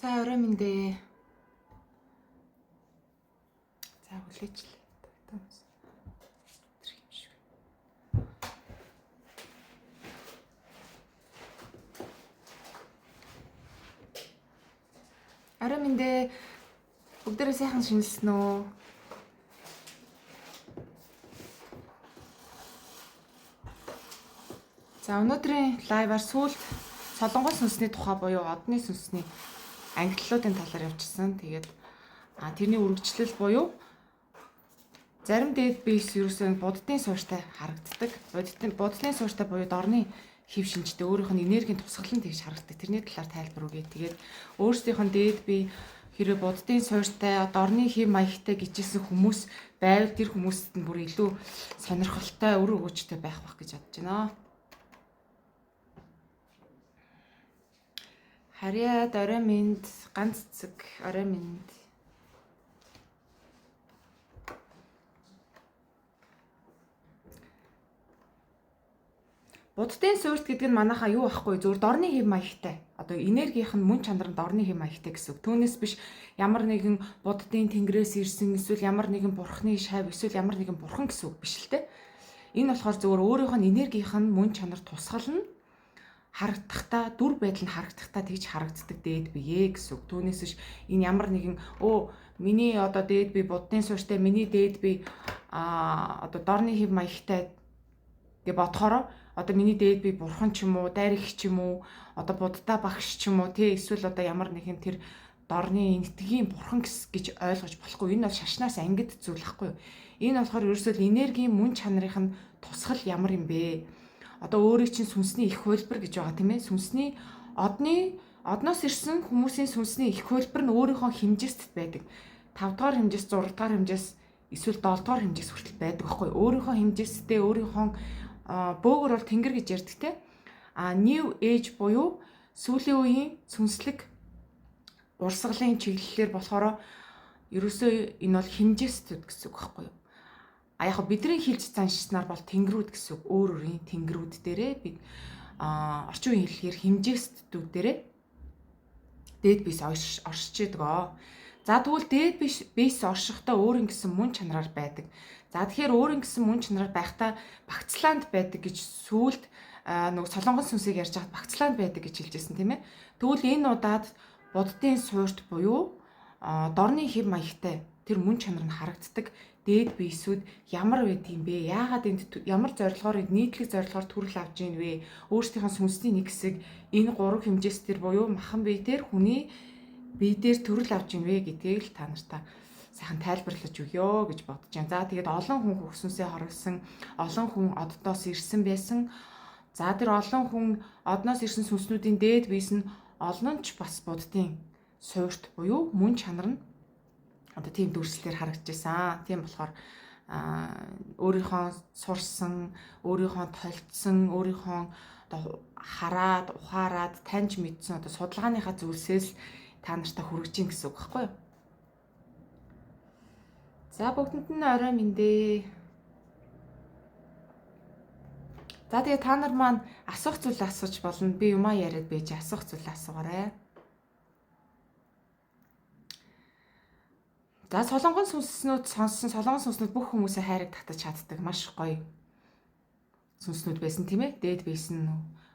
За орой минь дээ. За хүлээчлээ. Орой минь дээ. Бүгдээрээ сайхан шинжилсэн үү? За өнөөдрийн лайваар сүүлд солонгос сүнсний тухай буюу одны сүнсний ангиллуудын талаар явуулсан. Тэгээд тэрний үргэлжлэл буюу зарим дээд бийс ерөөсөө буддын суурьтай харагддаг. Буддын суурьтай буюу дорны хэв шинжтэй өөрийнх нь энергийн тусгалан тэгж харагддаг. Тэрний талаар тайлбар өгье. Тэгээд өөрсдийнх нь дээд бий хэрэв буддын суурьтай дорны хэв маягтай гिचсэн хүмүүс байвал тэр хүмүүст нь бүр илүү сонирхолтой, өр өгөөжтэй байх гэж бодож байна. Харьяад орой минь ганц цэг орой минь. Буддын суурьт гэдэг нь манайхаа юу ахгүй зөвхөн дорны хэв маягтай. Одоо энергийнх нь мөн чанар нь дорны хэв маягтай гэсэн үг. Түүнээс биш ямар нэгэн буддын тэнгэрээс ирсэн эсвэл ямар нэгэн бурхны шав эсвэл ямар нэгэн бурхан гэсэн үг биш л те. Энэ болохоор зөвхөн өөрийнх нь энергийнх нь мөн чанар тусгална харагдахдаа дүр байдал нь харагдахдаа тэгж харагддаг дээд бие гэсэн үг. Түүнээс биш энэ ямар нэгэн миний одоо дээд бие буддын суурьтай миний дээд бие одоо дорны хэв маягтай гэж бодохоор одоо миний дээд бие бурхан ч юм уу, дайрагч ч юм уу, одоо буддаа багш ч юм уу, тий эсвэл одоо ямар нэгэн тэр дорны энэтгийн бурхан гэж ойлгож болохгүй. Энэ бол шашнаас ангид зүйл ахгүй юу? Энэ болохоор ерөөсөө энергийн мөн чанарынх нь тусгал ямар юм бэ? Одоо өөрийн чинь сүнсний их хөлбөр гэж байгаа тийм ээ. Сүнсний одноос ирсэн хүмүүсийн сүнсний их хөлбөр нь өөрийнхөө хэмжээст байдаг. 5 дугаар хэмжээс, 6 дугаар хэмжээс, эсвэл 7 дугаар хэмжээс хүртэл байдаг байхгүй юу? Өөрийнхөө хэмжээстэй өөрийнхөө бөөгөр бол тэнгэр гэж ярьдаг те. New age буюу сүүлийн үеийн сүнслэг урсгалын чиглэлээр болохоор ерөөсөө энэ бол хэмжээстүүд гэсэн үг байхгүй юу? Яг бидний хэлж заншснаар бол тэнгэрүүд гэсэн үг. Өөр өөрийн тэнгэрүүд дээрээ бид орчин үеийн хэлээр хэмжээстүүд дээрээ дээд бис оршиж байгаа. За тэгвэл дээд бис оршихдоо өөрийн гэсэн мөн чанараар байдаг. За тэгэхээр өөрийн гэсэн мөн чанараар байхдаа багцлаанд байдаг гэж сүүлд нэг солонгос сүнсийг ярьж байхад багцлаанд байдаг гэж хэлжсэн тийм ээ. Тэгвэл энэ удаад буддын суурьт буюу дорны хэв маягтай тэр мөн чанар нь харагддаг дээд биесүүд ямар байдгийм бэ? Яагаад энд ямар зорилгоор нийтлэг зорилгоор төрөл авж ийн вэ? Өөрсдийнхөө сүнсний нэг хэсэг энэ 3 хэмжээс төр буюу махан бие дээр хүний бие дээр төрөл авч ийн вэ гэдгийг л та нартаа сайхан тайлбарлаж өгье гэж бодож байна. За тэгээд олон хүн хөвсөнсөө хоригсон, олон хүн оддоос ирсэн байсан. За тэр олон хүн одноос ирсэн сүнснүүдийн дээд биес нь олон ч бас буддын суурьт буюу мөн чанар нь одоо тийм дүрслэлээр харагдаж байсан. Тийм болохоор өөрийнхөө сурсан, өөрийнхөө толцсон, өөрийнхөө одоо хараад, ухаарад, таньж мэдсэн одоо судалгааныхаа зүйлсээс та нартай хүргэж ийн гэсэн үг байхгүй юу? За бүгдэнд нь орой минь дээ. За тэгээ та нар маань асуух зүйл асууж болно. Би юмаа яриад байж асуух зүйл асуугаарай. За солонгос сүнснүүд сонссон солонгос сүнснүүд бүх хүмүүсээ хайрыг татаж чаддаг маш гоё сүнснүүд байсан тийм ээ. Дээд бийсэн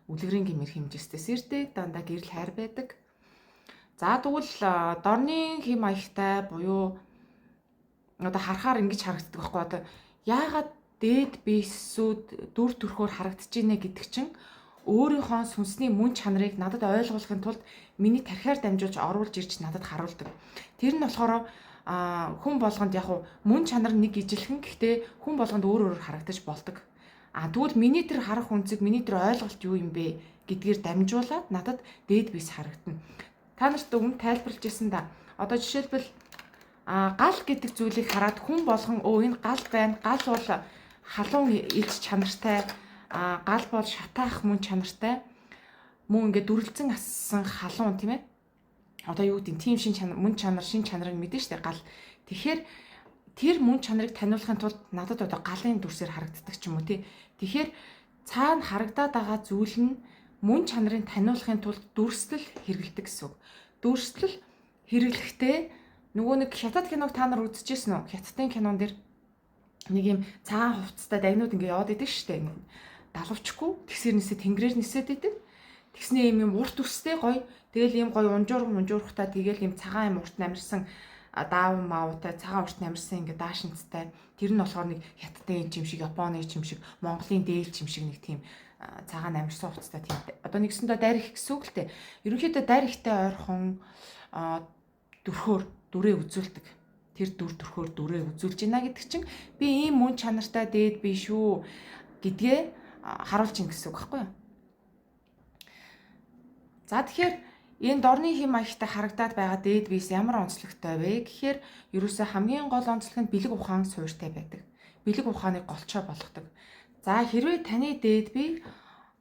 үлгэрийн гэмээр хэмжээстэйс ирдэг, дандаа гэрэл хайр байдаг. За тэгвэл дорны хэм маягтай буюу одоо харахаар ингэж харагддаг байхгүй одоо яагаад дээд бийсүүд дүр төрхөөр харагдаж байна гэдэг чинь өөрийнхөө сүнсний мөн чанарыг надад ойлгуулахын тулд миний тархиар дамжуулж оруулж ирж надад харуулдаг. Тэр нь болохоор хүн болгонд яг мөн чанар нэг ижилхэн гэхдээ хүн болгонд өөр өөрөөр харагдаж болдог. Тэгвэл миний тэр харах үнцэг, миний тэр ойлголт юу юм бэ гэдгээр дамжуулаад надад дээд бийс харагдана. Та нарт өмнө тайлбарлаж ирсэн да. Одоо жишээлбэл гал гэдэг зүйлийг хараад хүн болгон энэ гал байна. Гал бол халуун эд чанартай, гал бол шатаах мөн чанартай. Мөн ингээд дүрлцэн ассан халуун тийм ээ. Одоо юу гэдэг тийм шин чанар, мөн чанар, шин чанарыг мэдэн штэ гал. Тэгэхээр тэр мөн чанарыг таниулахын тулд надад одоо галын дүрсээр харагддаг ч юм уу тий. Тэгэхээр цаана харагдаад байгаа зүйл нь мөн чанарыг таниулахын тулд дүрслэл хэрэгэлдэг гэсэн үг. дүрслэл хэрэглэхдээ нөгөө нэг хятад киног та нар үзчихсэн үү? Хятадын кинон дэр нэг юм цагаан хувцастай дайнууд ингээ яваад идэг штэ. Далавчгүй тэгсэрнээсээ тэнгэрээр нисээд идэг. Тэгснээ юм урт үстэй гоё. Тэгэл юм гоё унжуурхтай тэгэл юм цагаан юм урт намирсан даав маавтай цагаан урт намирсан ингээ даашинцтай. Тэр нь болохоор нэг хятадын юм шиг, Японы юм шиг, Монголын дээл юм шиг нэг тийм цагаан намирсан хувцастай тийм. Одоо нэгсэндээ дарих гэсэн үг л дээ. Ерөнхийдөө дарихтай ойрхон дүрээ үзүүлдэг. Тэр дүрхөөр дүрээ үзүүлж байна гэдэг чинь би ийм мөн чанартай дээд би шүү гэдгээ харуулж ин гэсэн үг байхгүй юу? За тэгэхээр энэ дорны хэм маягтай харагдаад байгаа дээд биес ямар онцлогтой вэ гэхээр ерөөсөө хамгийн гол онцлог нь бэлэг ухаан суурьтай байдаг. Бэлэг ухааныг голчоо болгодог. За хэрвээ таны дээд бие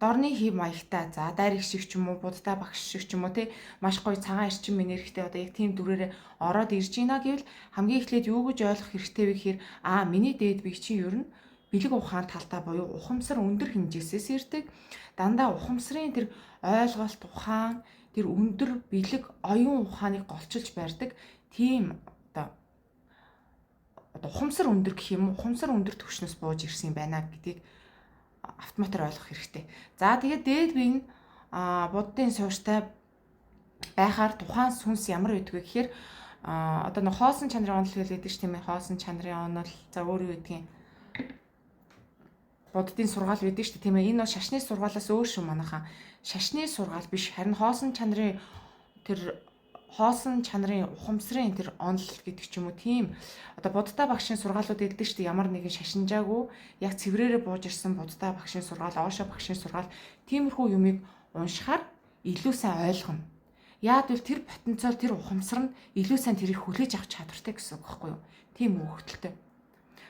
дорны хэм маягтай за дайрах шиг ч юм уу буддаа багш шиг ч юм уу тий маш гоё цагаан эрчим энергитэй одоо яг тийм дүрээрээ ороод ирж ийна гэвэл хамгийн эхлээд юу гэж ойлгох хэрэгтэй вэ гэхээр миний дээд бие чинь ер нь бэлэг ухаан талдаа буюу ухамсар өндөр хэмжээсээс ирдэг. Дандаа ухамсарын тэр ойлголт ухаан тэр өндөр бэлэг оюун ухааныг голчилж барьдаг тийм одоо ухамсар өндөр гэх юм уу ухамсар өндөр түвшнээс бууж ирсэн юм байна гэдгийг автоматар ойлгох хэрэгтэй. За тэгээд дээд бие нь буддын суурьтай байхаар тухайн сүнс ямар байдг вэ гэхээр одоо нэг хоосон чанарын онол хэлээд ш тийм ээ хоосон чанарын онол за өөр юу гэдгийг буддын сургаал байдаг шүү дээ тийм ээ энэ бол шашны сургаалаас өөр шүү манайхаа шашны сургаал биш харин хоосон чанарын ухамсарын тэр онол гэдэг ч юм уу тийм одоо буддаа багшийн сургаалууд хэлдэг шүү дээ ямар нэгэн шашинжаагүй яг цэврээрээ бууж ирсэн буддаа багшийн сургаал оошо багшийн сургаал тиймэрхүү юмыг уншихаар илүү сайн ойлгоно. Яад бол тэр потенциал тэр ухамсар нь илүү сайн тэрийг хүлээж авах чадвартай гэсэн үг байхгүй юу? Тийм өгөгдөлтэй.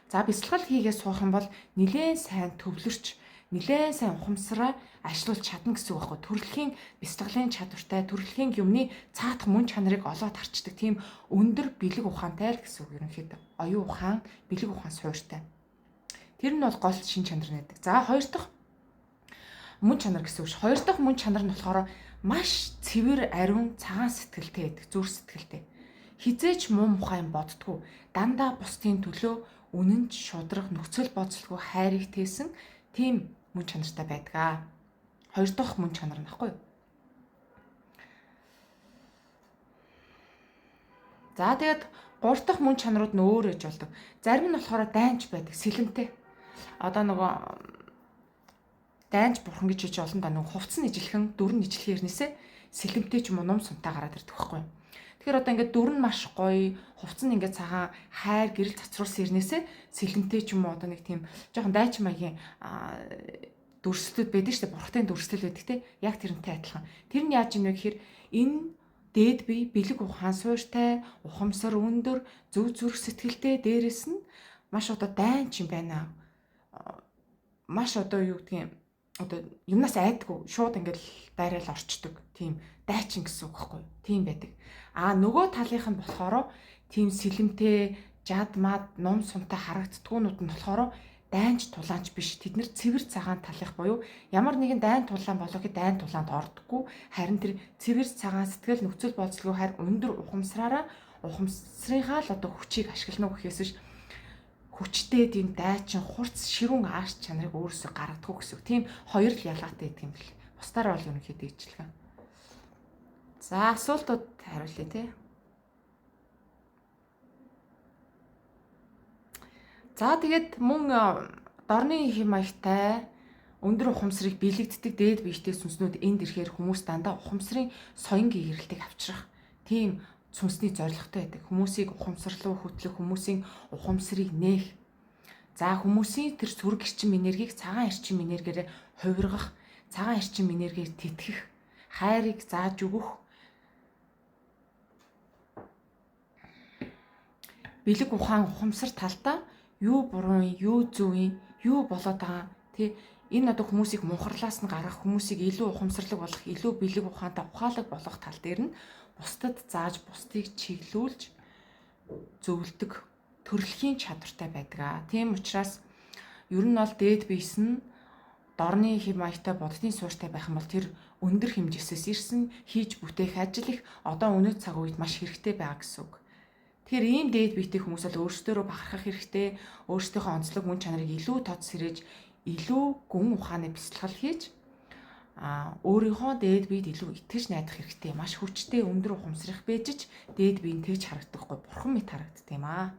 За бясалгал хийгээд суух юм бол нэлээд сайн төвлөрч, нэлээд сайн ухамсараа ажилуулж чадна гэсэн үг байхгүй. Төрөлхийн бясалгалын чадвартай, төрөлхийн юмны цаатах мөн чанарыг олоод харчдаг тийм өндөр бэлэг ухаантай л гэсэн үг ерөнхийдөө. Оюун ухаан, бэлэг ухаан суурьтай. Тэр нь бол гол шин чанар нэдэг. За хоёр дахь мөн чанар гэсэн үг ш. Хоёр дахь мөн чанар нь болохоор маш цэвэр, ариун, цагаан сэтгэлтэй байдаг, зүрх сэтгэлтэй. Хизээч муу мухай юм боддгоо. Дандаа бусдын төлөө үнэнч шудрах нөхцөл боцолгүй хайрыг тээсэн тийм мөн чанартай байдаг. Хоёр дахь мөн чанар нь баггүй юу? За тэгээд гурав дахь мөн чанарууд нь өөр ээж болдог. Зарим нь болохоор дайнч байдаг, сэлэмтэй. Одоо нөгөө дайнч бурхан гэж хэлж олон да нөгөө хувцас нэжлэхэн дүр нь нэжлэхэн ирнэсээ сэлэмтэй ч юм уу ном сунтаа гараад ирдэг байхгүй юу? Тэгэхээр одоо ингээд дүр нь маш гоё, хувцас нь ингээд цагаан хайр гэрэл цацруулсан ирнэсээ сэлэмтэй ч юм уу одоо нэг тийм жоохон дайч маягийн дүрслэлүүд байдаг шүү дээ. Бурхтын дүрслэл байдаг те. Яг тэрнтэй адилхан. Тэр нь яаж юм бэ гэхээр энэ дээд бие бэлэг ухаан суурьтай, ухамсар өндөр, зөв зүрх сэтгэлтэй дээрэс нь маш одоо дайнч юм байна. Маш одоо юу гэдгийг одоо юмнаас айдгүй шууд ингээд дайраал орчдөг. Тийм дайчин гэсэн үг байхгүй юу? Тийм байдаг. Нөгөө талынх нь болохоор тийм сэлэмтэй, жад мад, ном сунтай харагддгуунууд нь болохоор дайнч тулаанч биш. Тэд нэр цэвэр цагаан талынх буюу ямар нэгэн дайн тулаан болов гэхэд дайн тулаанд ордоггүй. Харин тэр цэвэр цагаан сэтгэл нөхцөл бодлого харин өндөр ухамсараараа ухамсарынхаа л одоо хүчийг ашиглана гэхээс биш хүчтэй тийм дайчин хурц ширүүн ааш чанарыг өөрөөсөө гаргадаггүй гэсэн. Тийм хоёр л ялгаатай гэдэг юм бэл. Бусдаар бол ерөнхийдөө ижлэгэн. За асуултууд хариулъя те. За тэгээд мөн дорны хэм маягтай өндөр ухамсарыг бэлэгддэг дээд биетэй сүнснүүд энд ирэхээр хүмүүс дандаа ухамсарын соён гэгэрэлтийг авчрах тийм сүнсний зорилготой байдаг. Хүмүүсийг ухамсарлуу хөтлөх, хүмүүсийн ухамсарыг нээх. За хүмүүсийн тэр сүрэг эрчим энергийг цагаан эрчим энергиээр хувиргах, цагаан эрчим энергиээр тэтгэх, хайрыг зааж өгөх. Бэлэг ухаан ухамсар талдаа юу буруу юм, юу зөв юм, юу болоод байгаа тий энэ одоо хүмүүсийг мунхарлаас нь гаргах, хүмүүсийг илүү ухамсарлаг болгох, илүү бэлэг ухаантай ухаалаг болгох тал дээр нь бусдад зааж бусдыг чиглүүлж зөвлөдөг төрөлхийн чадвартай байдаг. Тийм учраас ер нь бол дээд биес нь дорны хэм маягтай буддын суурьтай байх юм бол тэр өндөр хэмжээсээс ирсэн хийж бүтээх ажил их одоо өнөө цаг үед маш хэрэгтэй байгаа гэсэн үг. Тэгэхээр ийм дээд биетэй хүмүүс бол өөрсдөө бахархах хэрэгтэй, өөрсдийнхөө онцлог мөн чанарыг илүү тод сэрэж, илүү гүн ухааны бясалгал хийж өөрийнхөө дээд биед илүү итгэж найдах хэрэгтэй. Маш хүчтэй өндөр ухамсарх байж ч дээд биеийн тэгж харагдахгүй, бурхан мэт харагддаг юм аа.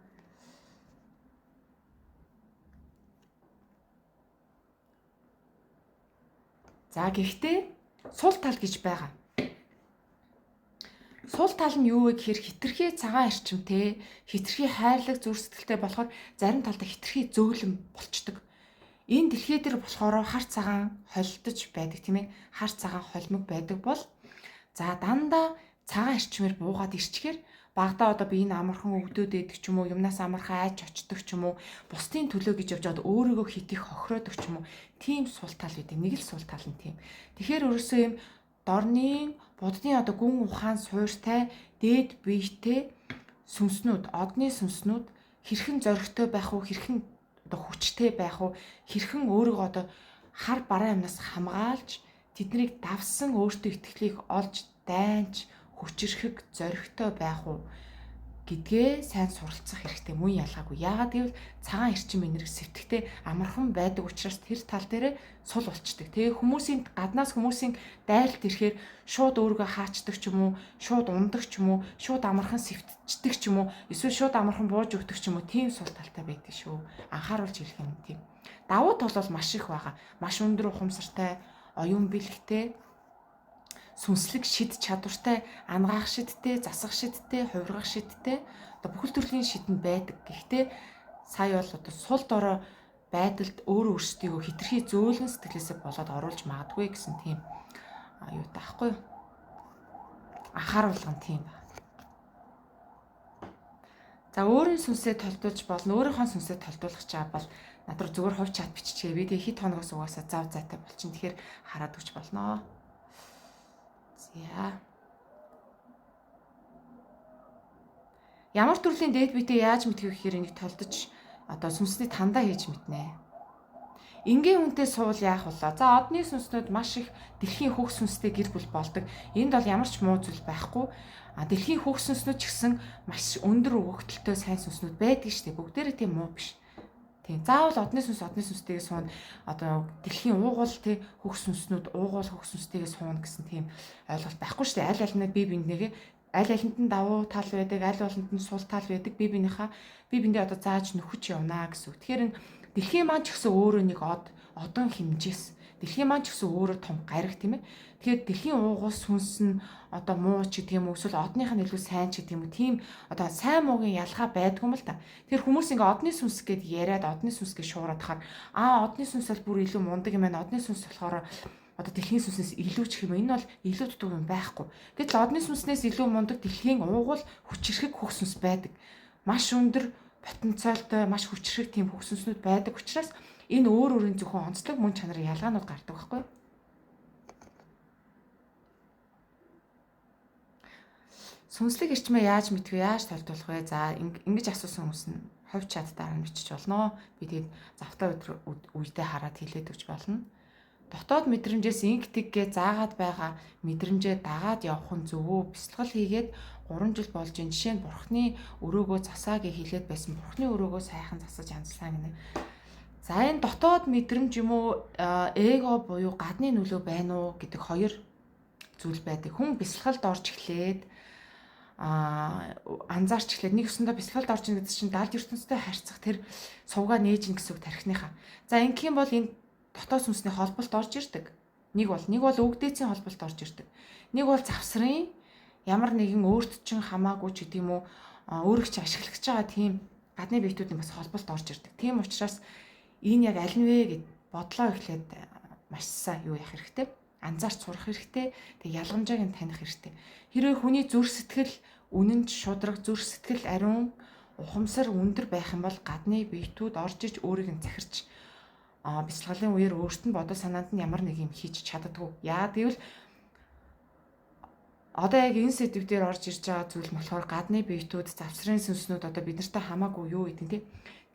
За гэхдээ сул тал гэж байгаа. Сул тал нь юу вэ гэхээр хитрхи цагаан эрчимтэй, хитрхи хайрлаг зүрх сэтгэлтэй болохоор зарим талдаа хитрхи зөөлөн болчдөг. Энэ дэлхий дээр болохоор хар цагаан холдож байдаг тийм ээ. Хар цагаан холимог байдаг бол за дандаа цагаан эрчмээр буугаад ирчихээр багада одоо би энэ амархан өвдөд идэх ч юм уу, юмнаас амархан айж очдог ч юм уу, бусдын төлөө гэж явж байгаад өөрийгөө хит их хохироодог ч юм уу, тийм сул тал үүдэг. Нэг л сул тал нь тийм. Тэгэхээр ерөөсөө юм дорны буддын одоо гүн ухаан суурьтай дээд биетэй сүнснүүд, одны сүнснүүд хэрхэн зоригтой байх уу, хэрхэн одоо хүчтэй байх уу, хэрхэн өөрийгөө одоо хар бараа юмнаас хамгаалж тэднийг давсан өөртөө итгэлийг олж дайнч хүчрэхэг зоригтой байх уу гэдгээ сайн суралцах хэрэгтэй, мөн ялгаагүй. Яагаад гэвэл цагаан эрчим энерги сэвтгтээ амархан байдаг учраас тэр тал дээр сул болчдөг. Тэгээ хүмүүсийн гаднаас хүмүүсийн дайралт ирэхээр шууд өөрийгөө хаачдаг ч юм уу, шууд ундаг ч юм уу, шууд амархан сэвтждэг ч юм уу, эсвэл шууд амархан бууж өгдөг ч юм уу, тийм сул талтай байдаг шүү. Анхааруулж ирэх юм тийм. Давуу тал бол маш их байгаа. Маш өндөр ухамсартай, оюун бэлгтэй, сүнслэг шид чадвартай, ангаах шидтэй, засах шидтэй, хувиргах шидтэй одоо бүхэл төрлийн шидэнд байдаг. Гэхдээ сая бол одоо сул дорой байдалд өөрөө өөрсдийгөө хитрхи зөөлөн сэтгэлээсээ болоод оруулж магадгүй гэсэн тийм юу таахгүй юу? Анхааруулган тийм ба. За өөрийн сүнсээ толдуулж болно. Өөрийнхөө сүнсээ толдуулах чаа бол над руу зүгээр хувь чат биччихээ. Би тэг хит хоногоос угаасаа зав зайтай болчин. Тэгэхээр хараад өгч болно. За. Ямар төрлийн дээд биетэй яаж мэдэх вэ гэхээр энийг толдож одоо сүнсний тандаа хийж мэднэ. Ингийн хүнтэй суул яах вэ? За одны сүнснүүд маш их дэлхийн хөх сүнстэй гэр бүл болдог. Энд бол ямар ч муу зүйл байхгүй. Дэлхийн хөх сүнснүүд ч гэсэн маш өндөр өгөгдөлтөй сайн сүнснүүд байдаг шүү дээ. Бүгдээрээ тийм муу биш. Тийм. Заавал одны сүнстэйгээ суuna. Одоо дэлхийн уугуул тий хөх сүнснүүд уугуул хөх сүнстэйгээ суuna гэсэн тийм ойлголт байхгүй шүү дээ. Аль аль нь бие биенээ аль алинд нь давуу тал байдаг, аль алинд нь сул тал байдаг. Бие биендээ одоо зааж нөхөж явна гэсэн үг. Тэгэхээр дэлхийн маань ч гэсэн өөрөө нэг одон хэмжээс. Дэлхийн маань ч гэсэн өөрөө том гариг тийм ээ. Тэгэхээр дэлхийн уугуул сүнс нь одоо муу ч гэдэг юм уу, эсвэл одных нь илүү сайн ч гэдэг юм уу, тийм одоо сайн муугийн ялгаа байдгүй юм л та. Тэгэхээр хүмүүс ингээ одны сүнс гэд яриад одны сүнс гэж шуураад хахаар одны сүнс бол бүр илүү мундаг юм байна. Одны сүнс болохоор одоо дэлхийн сүнснээс илүү ч юм. Энэ бол илүү дутуу юм байхгүй. Гэтэл одны сүнснээс илүү мундаг дэлхийн уугуул хүчрэхэг хөх сүнс байдаг. Маш өндөр потенциалтай, маш хүчрэх тийм хөх сүнснүүд байдаг учраас энэ өөр өөрийн зөвхөн онцлог мөн чанарын ялгаанууд гардаг байхгүй. Сүнслэг эрчмээ яаж мэдэх вэ? Яаж толдуулах вэ? За ингэж асуусан хүмүүс нь хувь чат дараа нь бичиж болно. Би тэгээд завтаа үедээ хараад хэлээд өгч болно. Дотоод мэдрэмжээс инктиггээ заагаад байгаа мэдрэмжээ дагаад явах нь зөвөө. Бясалгал хийгээд 3 жил болж энэ жишээ нь бурхны өрөөгөө засаа гэж хэлээд байсан. Бурхны өрөөгөө сайхан засаж янзлаа гинэ. За энэ дотоод мэдрэмж юм уу эго буюу гадны нөлөө байна уу гэдэг хоёр зүйл байдаг. Хүн бясалгалд орж эхлээд анзаарч эхлээд нэг өсөндөө бясалгалд орж ин гэдэг чинь далд ертөнцтэй харьцах тэр сувгаа нээж ин гэсэн үг тархиныхаа. За ингэх юм бол энэ дотоод сүнсний холболт орж ирдэг. Нэг бол өвгдээцийн холболт орж ирдэг. Нэг бол завсрын ямар нэгэн өөрт чинь хамаагүй ч гэдэг юм уу өөрөг чи ашиглагч байгаа тийм гадны биетүүдийн бас холболт орж ирдэг. Тийм учраас энэ яг аль нь вэ гэд бодлоо эхлээд маш сайн юу яах хэрэгтэй? Анзаарч сурах хэрэгтэй. Тэг ялгамжааг нь таних хэрэгтэй. Хэрвээ хүний зүрх сэтгэл үнэнч шудраг, зүрх сэтгэл ариун, ухамсар өндөр байх юм бол гадны биетүүд орж иж өөрийг нь захирч бясалгалын үеэр өөрт нь бодол санаанд нь ямар нэг юм хийж чаддаггүй. Яа гэвэл Одоо яг энэ сэдв дээр орж ирж байгаа зүйл болохоор гадны биетүүд, завсрын сүнснүүд одоо бид нартай хамаагүй юу гэдэг тийм.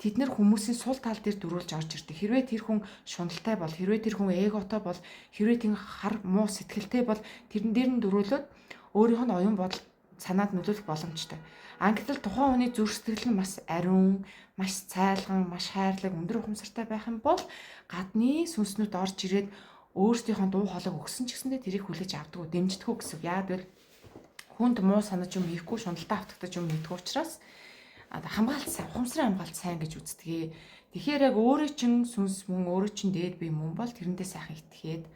Тэд нэр хүмүүсийн сул тал дээр дөрүүлж орж ирдэг. Хэрвээ тэр хүн шуналтай бол, хэрвээ тэр хүн эготой бол, хэрвээ тэр хар муу сэтгэлтэй бол тэрэн дээр нь дөрүүлээд өөрийнх нь оюун бодол санаанд нөлөөлөх боломжтой. Ангидал тухайн хүний зүрх сэтгэл нь маш ариун, маш цайлган, маш хайрлаг, өндөр ухамсартай байх юм бол гадны сүнснүүд орж ирээд өөрсдийнхөө дуу хоолойг өгсөн ч гэсэндээ тэрийг хүлээж авдаг, дэмждэг гэсэн үг. Яагаад гэвэл хүнд муу санаж юм хийхгүй, шуналтай автагдаж юм хийдэг учраас хамгаалт сайн, ухамсарын хамгаалт сайн гэж үздэг. Тэгэхээр яг өөрөө чинь сүнс мөн, өөрөө чинь дээд бие мөн бол тэрэндээ сайхан итгээд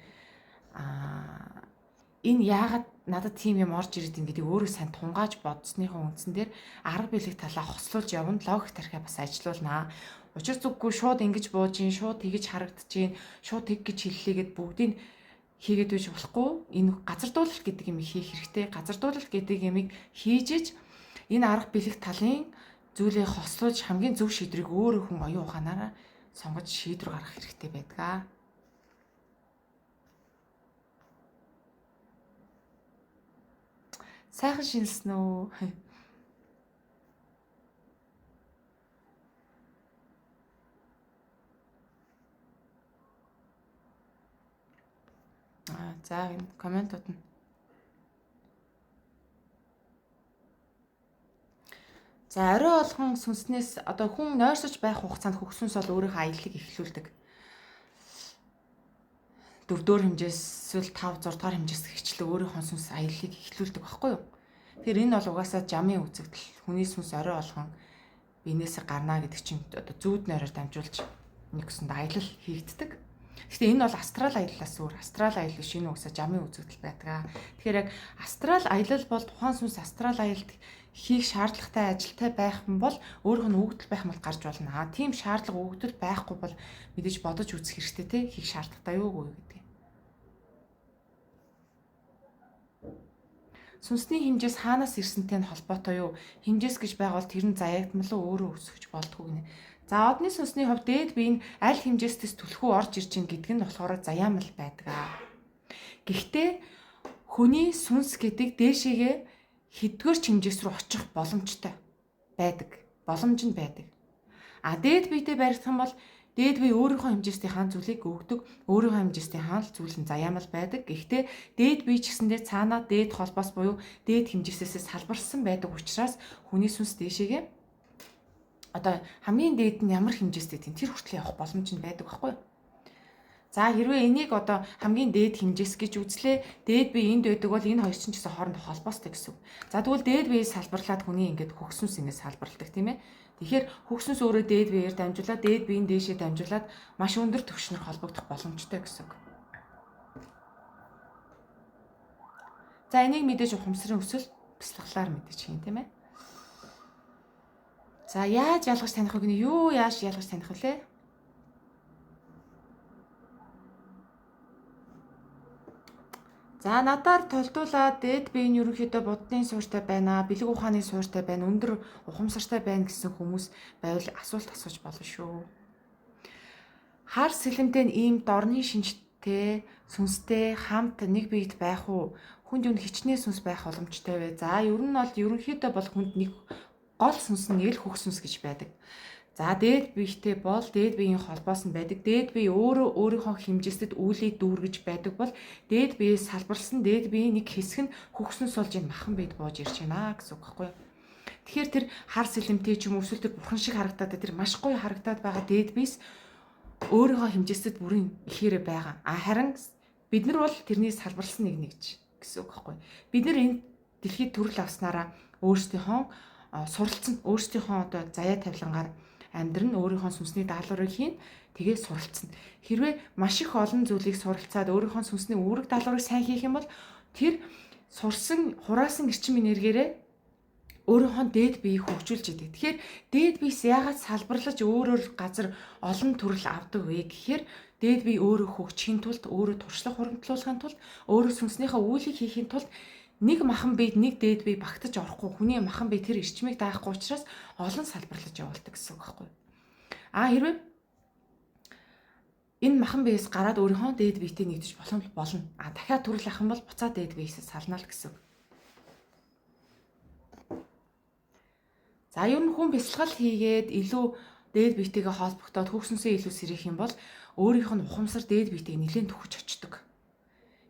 энэ яагаад надад тийм юм орж ирээд ин гэдэг өөрөө сайн тунгааж бодсныхоо үндсэн дээр арга билег талаа хослуулж явна, логик тархиа бас ажилуулнаа. Учир зүггүй шууд ингэж бууж ийн, шууд тэгэж харагдаж ийн, шууд тэг гэж хэллээгээд бүгдийг хийгээд байж болохгүй. Энэ газардуулалт гэдэг юм хийх хэрэгтэй. Газардуулалт гэдэг юмыг хийжиж энэ арга билег талын зүйлээ хослуулж хамгийн зөв шийдвэрийг өөрөө хүн оюун ухаанаараа сонгож шийдвэр гаргах хэрэгтэй байдаг. Сайхан шинэлсэн үү? За энэ комментууд нь. За орой болгон сүнснээс одоо хүн нойрсож байх хугацаанд хөгсөнс бол өөрийнхөө аяллыг эхлүүлдэг. 4-р хэмжээс эсвэл 5-6 дахь хэмжээс хичээлээ өөрийнхөө сүнс аяллыг эхлүүлдэг байхгүй юу? Тэгэхээр энэ бол угаасаа жамын үзэгдэл. Хүний сүнс орой болгон биенээсээ гарна гэдэг чинь одоо зүүд нойроор дамжуулж нэгсэнд аялал хийгддэг. Гэхдээ энэ бол астрал аяллаас өөр. Астрал аялал биш, энэ угаасаа жамын үзэгдэл байдаг. Тэгэхээр яг астрал аялал бол тухайн сүнс астрал аялалд хийх шаардлагатай ажилтай байх юм бол өөрийнх нь өгөгдөл байх юм бол гарч болно. Тийм шаардлага өгөгдөл байхгүй бол мэдээж бодож үзэх хэрэгтэй те хийх шаардлагатай юу гэдэг. Сүнсний хэмжээс хаанаас ирсэнтэй нь холбоотой юу? Хэмжээс гэж байгавал тэр нь заягдмал өөрөө өсгөж болдгоо гинэ. За одны сүнсний хувьд дээд бие нь аль хэмжээстэйс түлхүү орж ирж ийн гэдэг нь болохоор заяамал байдаг. Гэхдээ хүний сүнс гэдэг дээшээгээ хэдгээр ч хэмжээс рүү очих боломжтой байдаг. Боломж нь байдаг. Дээд биетэй баригдах юм бол дээд бие өөрийнхөө хэмжээстэй хаан зүйлийг өгдөг, өөрийнхөө хэмжээстэй хаан зүйл нь заяамал байдаг. Гэхдээ дээд бие ч гэсэндээ цаанаа дээд холбоос буюу дээд хэмжээсээс салбарсан байдаг учраас хүний сүнс дээшээгээ одоо хамгийн дээд нь ямар хэмжээстэй тийм тэр хүртэл явах боломж нь байдаг байхгүй юу? За хэрвээ энийг одоо хамгийн дээд хэмжээс гэж үзлээ, дээд бие энд байдаг бол энэ хоёр чинь ч гэсэн хоорондоо холбоостой гэсэн үг. За тэгвэл дээд биеийг салбарлаад хүний ингээд хөгсөнс ингэ салбарладаг тийм ээ. Тэгэхээр хөгсөнс өөрөө дээд биеэр дамжуулаад дээд биеийн дээшээ дамжуулаад маш өндөр түвшнэр холбогдох боломжтой гэсэн үг. За энийг мэдээж ухамсарын өсөл бяцлаглаар мэдээж хийн тийм ээ. За яаж ялгаж таних вэ гэнэ? Юу яаж ялгаж таних вэ? За надаар толдуулаад дээд бие нь ерөнхийдөө буддын суурьтай байна, бэлэг ухааны суурьтай байна, өндөр ухамсартай байна гэсэн хүмүүс байвал асуулт асууж болно шүү. Хар сэлэмтэй ийм дорны шинжтэй, сүнстэй хамт нэг биед байх уу? Хүнд юу хичнээн сүнс байх боломжтой вэ? За ер нь бол ерөнхийдөө бол хүнд нэг гол сүнс нь эл хөх сүнс гэж байдаг. За дээд биетэй бол дээд биеийн холбоос нь байдаг. Дээд бие өөрөө өөрийнхөө хэмжээстэд үйлийг дүүргэж байдаг бол дээд биеэс салбарлсан дээд биеийн нэг хэсэг нь хөгснөс болж энэ махан биед бууж ирж байна гэсэн үг байхгүй юу? Тэгэхээр тэр хар сэлэмтэй ч юм уу эсвэл тэр бурхан шиг харагдаад тэр маш гоё харагдаад байгаа дээд биес өөрийнхөө хэмжээстэд бүрийн ихээр байгаа. Харин бид нар бол тэрний салбарлсан нэг гэсэн үг байхгүй юу? Бид нар энэ дэлхийд төрөл авснараа өөрсдийнхөө суралцсан өөрсдийнхөө одоо заяа тавилангаар амьдрын өөрийнхөө сүнсний даалгаврыг хийн тэгээ суралцсан. Хэрвээ маш их олон зүйлийг суралцаад өөрийнхөө сүнсний үүрэг даалгаврыг сайн хийх юм бол тэр сурсан хураасан эрчим энергиэрээ өөрийнхөө дээд биеийг хөгжүүлж идэг. Тэгэхээр дээд биес яагаад салбарлаж өөрөөр газар олон төрөл авдаг вэ гэхээр дээд бие өөрөө хөгжихийн тулд, өөрөө туршлага хуримтлуулахын тулд, өөрөө сүнснийхээ үйлийг хийхин тулд нэг махан биед нэг дээд бие багтаж орохгүй хүний махан бие тэр эрчмийг даахгүй учраас олон салбарлаж явуулдаг гэсэн үг байхгүй. Хэрвээ энэ махан биес гараад өөрийнхөө дээд биетэй нэгдэж болно. Дахиад төрөл ах юм бол буцаад дээд биесээс сална л гэсэн үг. За ер нь хүн бясалгал хийгээд илүү дээд биетэйгээ холбогдоод хөгснөсөө илүү сэрэх юм бол өөрийнх нь ухамсар дээд биетэйг нэлээд төхөж очдог.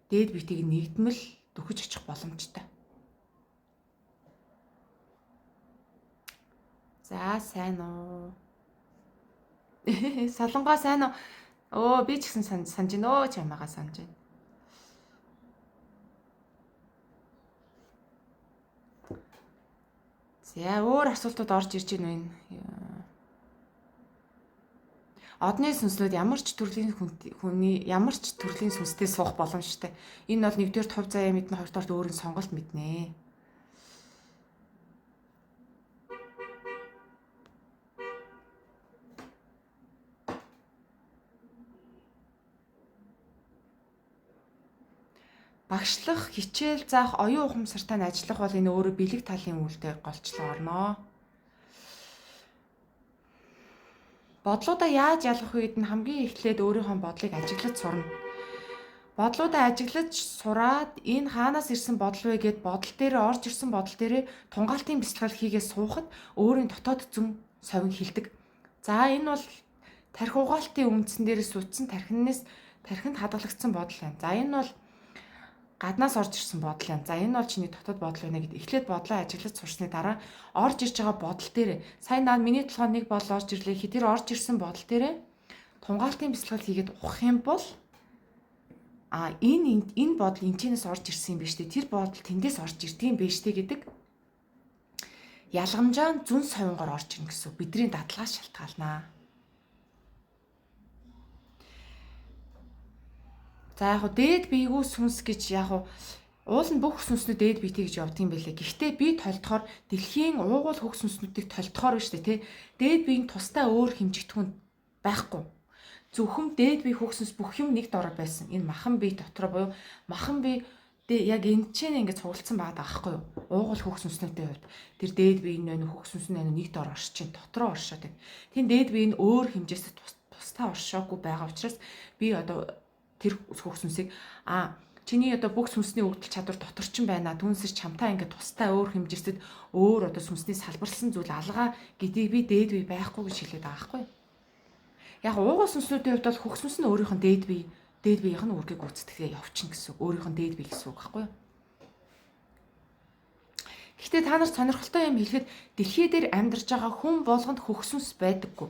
Дээд биетэйг нэгдмэл төхөж очих боломжтой. За сайн уу. Солонгоо сайн уу? Оо би ч гэсэн санаж байна. Оо чамаагаа санаж байна. За өөр асуултууд орж ирж байна вэ? Одны сүнслүүд ямар ч төрлийн хүний ямар ч төрлийн сүнстэй суух боломжтой. Энэ бол нэгдүгээр хувь заяа мэднэ, хоёрдугаар өөрийн сонголт мэднэ. Багшлах, хичээл заах, оюун ухамсартай нь ажиллах бол энэ өөрөө бэлэг талын үйлдэл голчлон орно. Бодлуудаа яаж ялгах үед нь хамгийн эхлээд өөрийнхөө бодлыг ажиглаж сурна. Бодлуудаа ажиглаж сураад энэ хаанаас ирсэн бодол вэ гэд бодол дээр орж ирсэн бодол дээр тунгаалтын бясалгал хийгээд суухад өөрийн дотоод зүн совин хилдэг. За энэ бол тархи угаалтын үндсэн дээрээс утсан тархинд хадгалагдсан бодол байна. За энэ бол гаднаас орж ирсэн бодол юм. За энэ бол чиний дотоод бодол байна гэд эхлээд бодлоо ажиглаж сурсны дараа орж ирж байгаа бодол дээр сайн наа миний толгойд нэг бодол орж ирлээ. Тэр орж ирсэн бодол дээр тунгаалтын бясалгал хийгээд ухах юм бол энэ бодол энэчнээс орж ирсэн юм биш үү? Тэр бодол тэндээс орж ирдэг юм биш үү гэдэг ялгамжаа зүн совингоор орж ирнэ гэсэн. Бидний дадлагаас шалтгаалнаа. За яг дээд биегүү сүнс гэж уул нь бүх сүнснүүд дээд биетэй гэж явдаг юм байлээ. Гэхдээ би толдохоор дэлхийн уугуул хөх сүнснүүдийг толдохоор шүү дээ, тэ. Дээд биеийн тусдаа өөр хэмжигдэхүүн байхгүй. Зөвхөн дээд бие хөх сүнс бүх юм нэг дороо байсан. Энэ махан бие дотор буюу махан бие яг энэ ч ингэ цуглдсан байгаа байхгүй юу? Уугуул хөх сүнснүүдийн хувьд тэр дээд бие нь хөх сүнс нь нэг дор орш чинь дотроо оршоод байна. Тин дээд бие нь өөр хэмжээс тусдаа оршоогүй байгаа учраас би одоо тэр хөх сүнсийг чиний одоо бүх сүнсний өгдөл чадвар дотор ч байна. Түүнээс чамтаа ингэ тусдаа өөр хэмжээсэд өөр одоо сүнсний салбарлсан зүйл алгаа гэдгийг би дээд бие байхгүй гэж хэлээд байгаа байхгүй юу? Яг уугуул сүнснүүдийн хувьд бол хөх сүнс нь өөрийнх нь дээд биеийнх нь үргийг гүйцэтгэгээ явчихна гэсэн үг. Өөрийнх нь дээд бие гэсэн үг байхгүй юу? Гэхдээ та нарт сонирхолтой юм хэлэхэд дэлхий дээр амьдарч байгаа хүн болгонд хөх сүнс байдаггүй.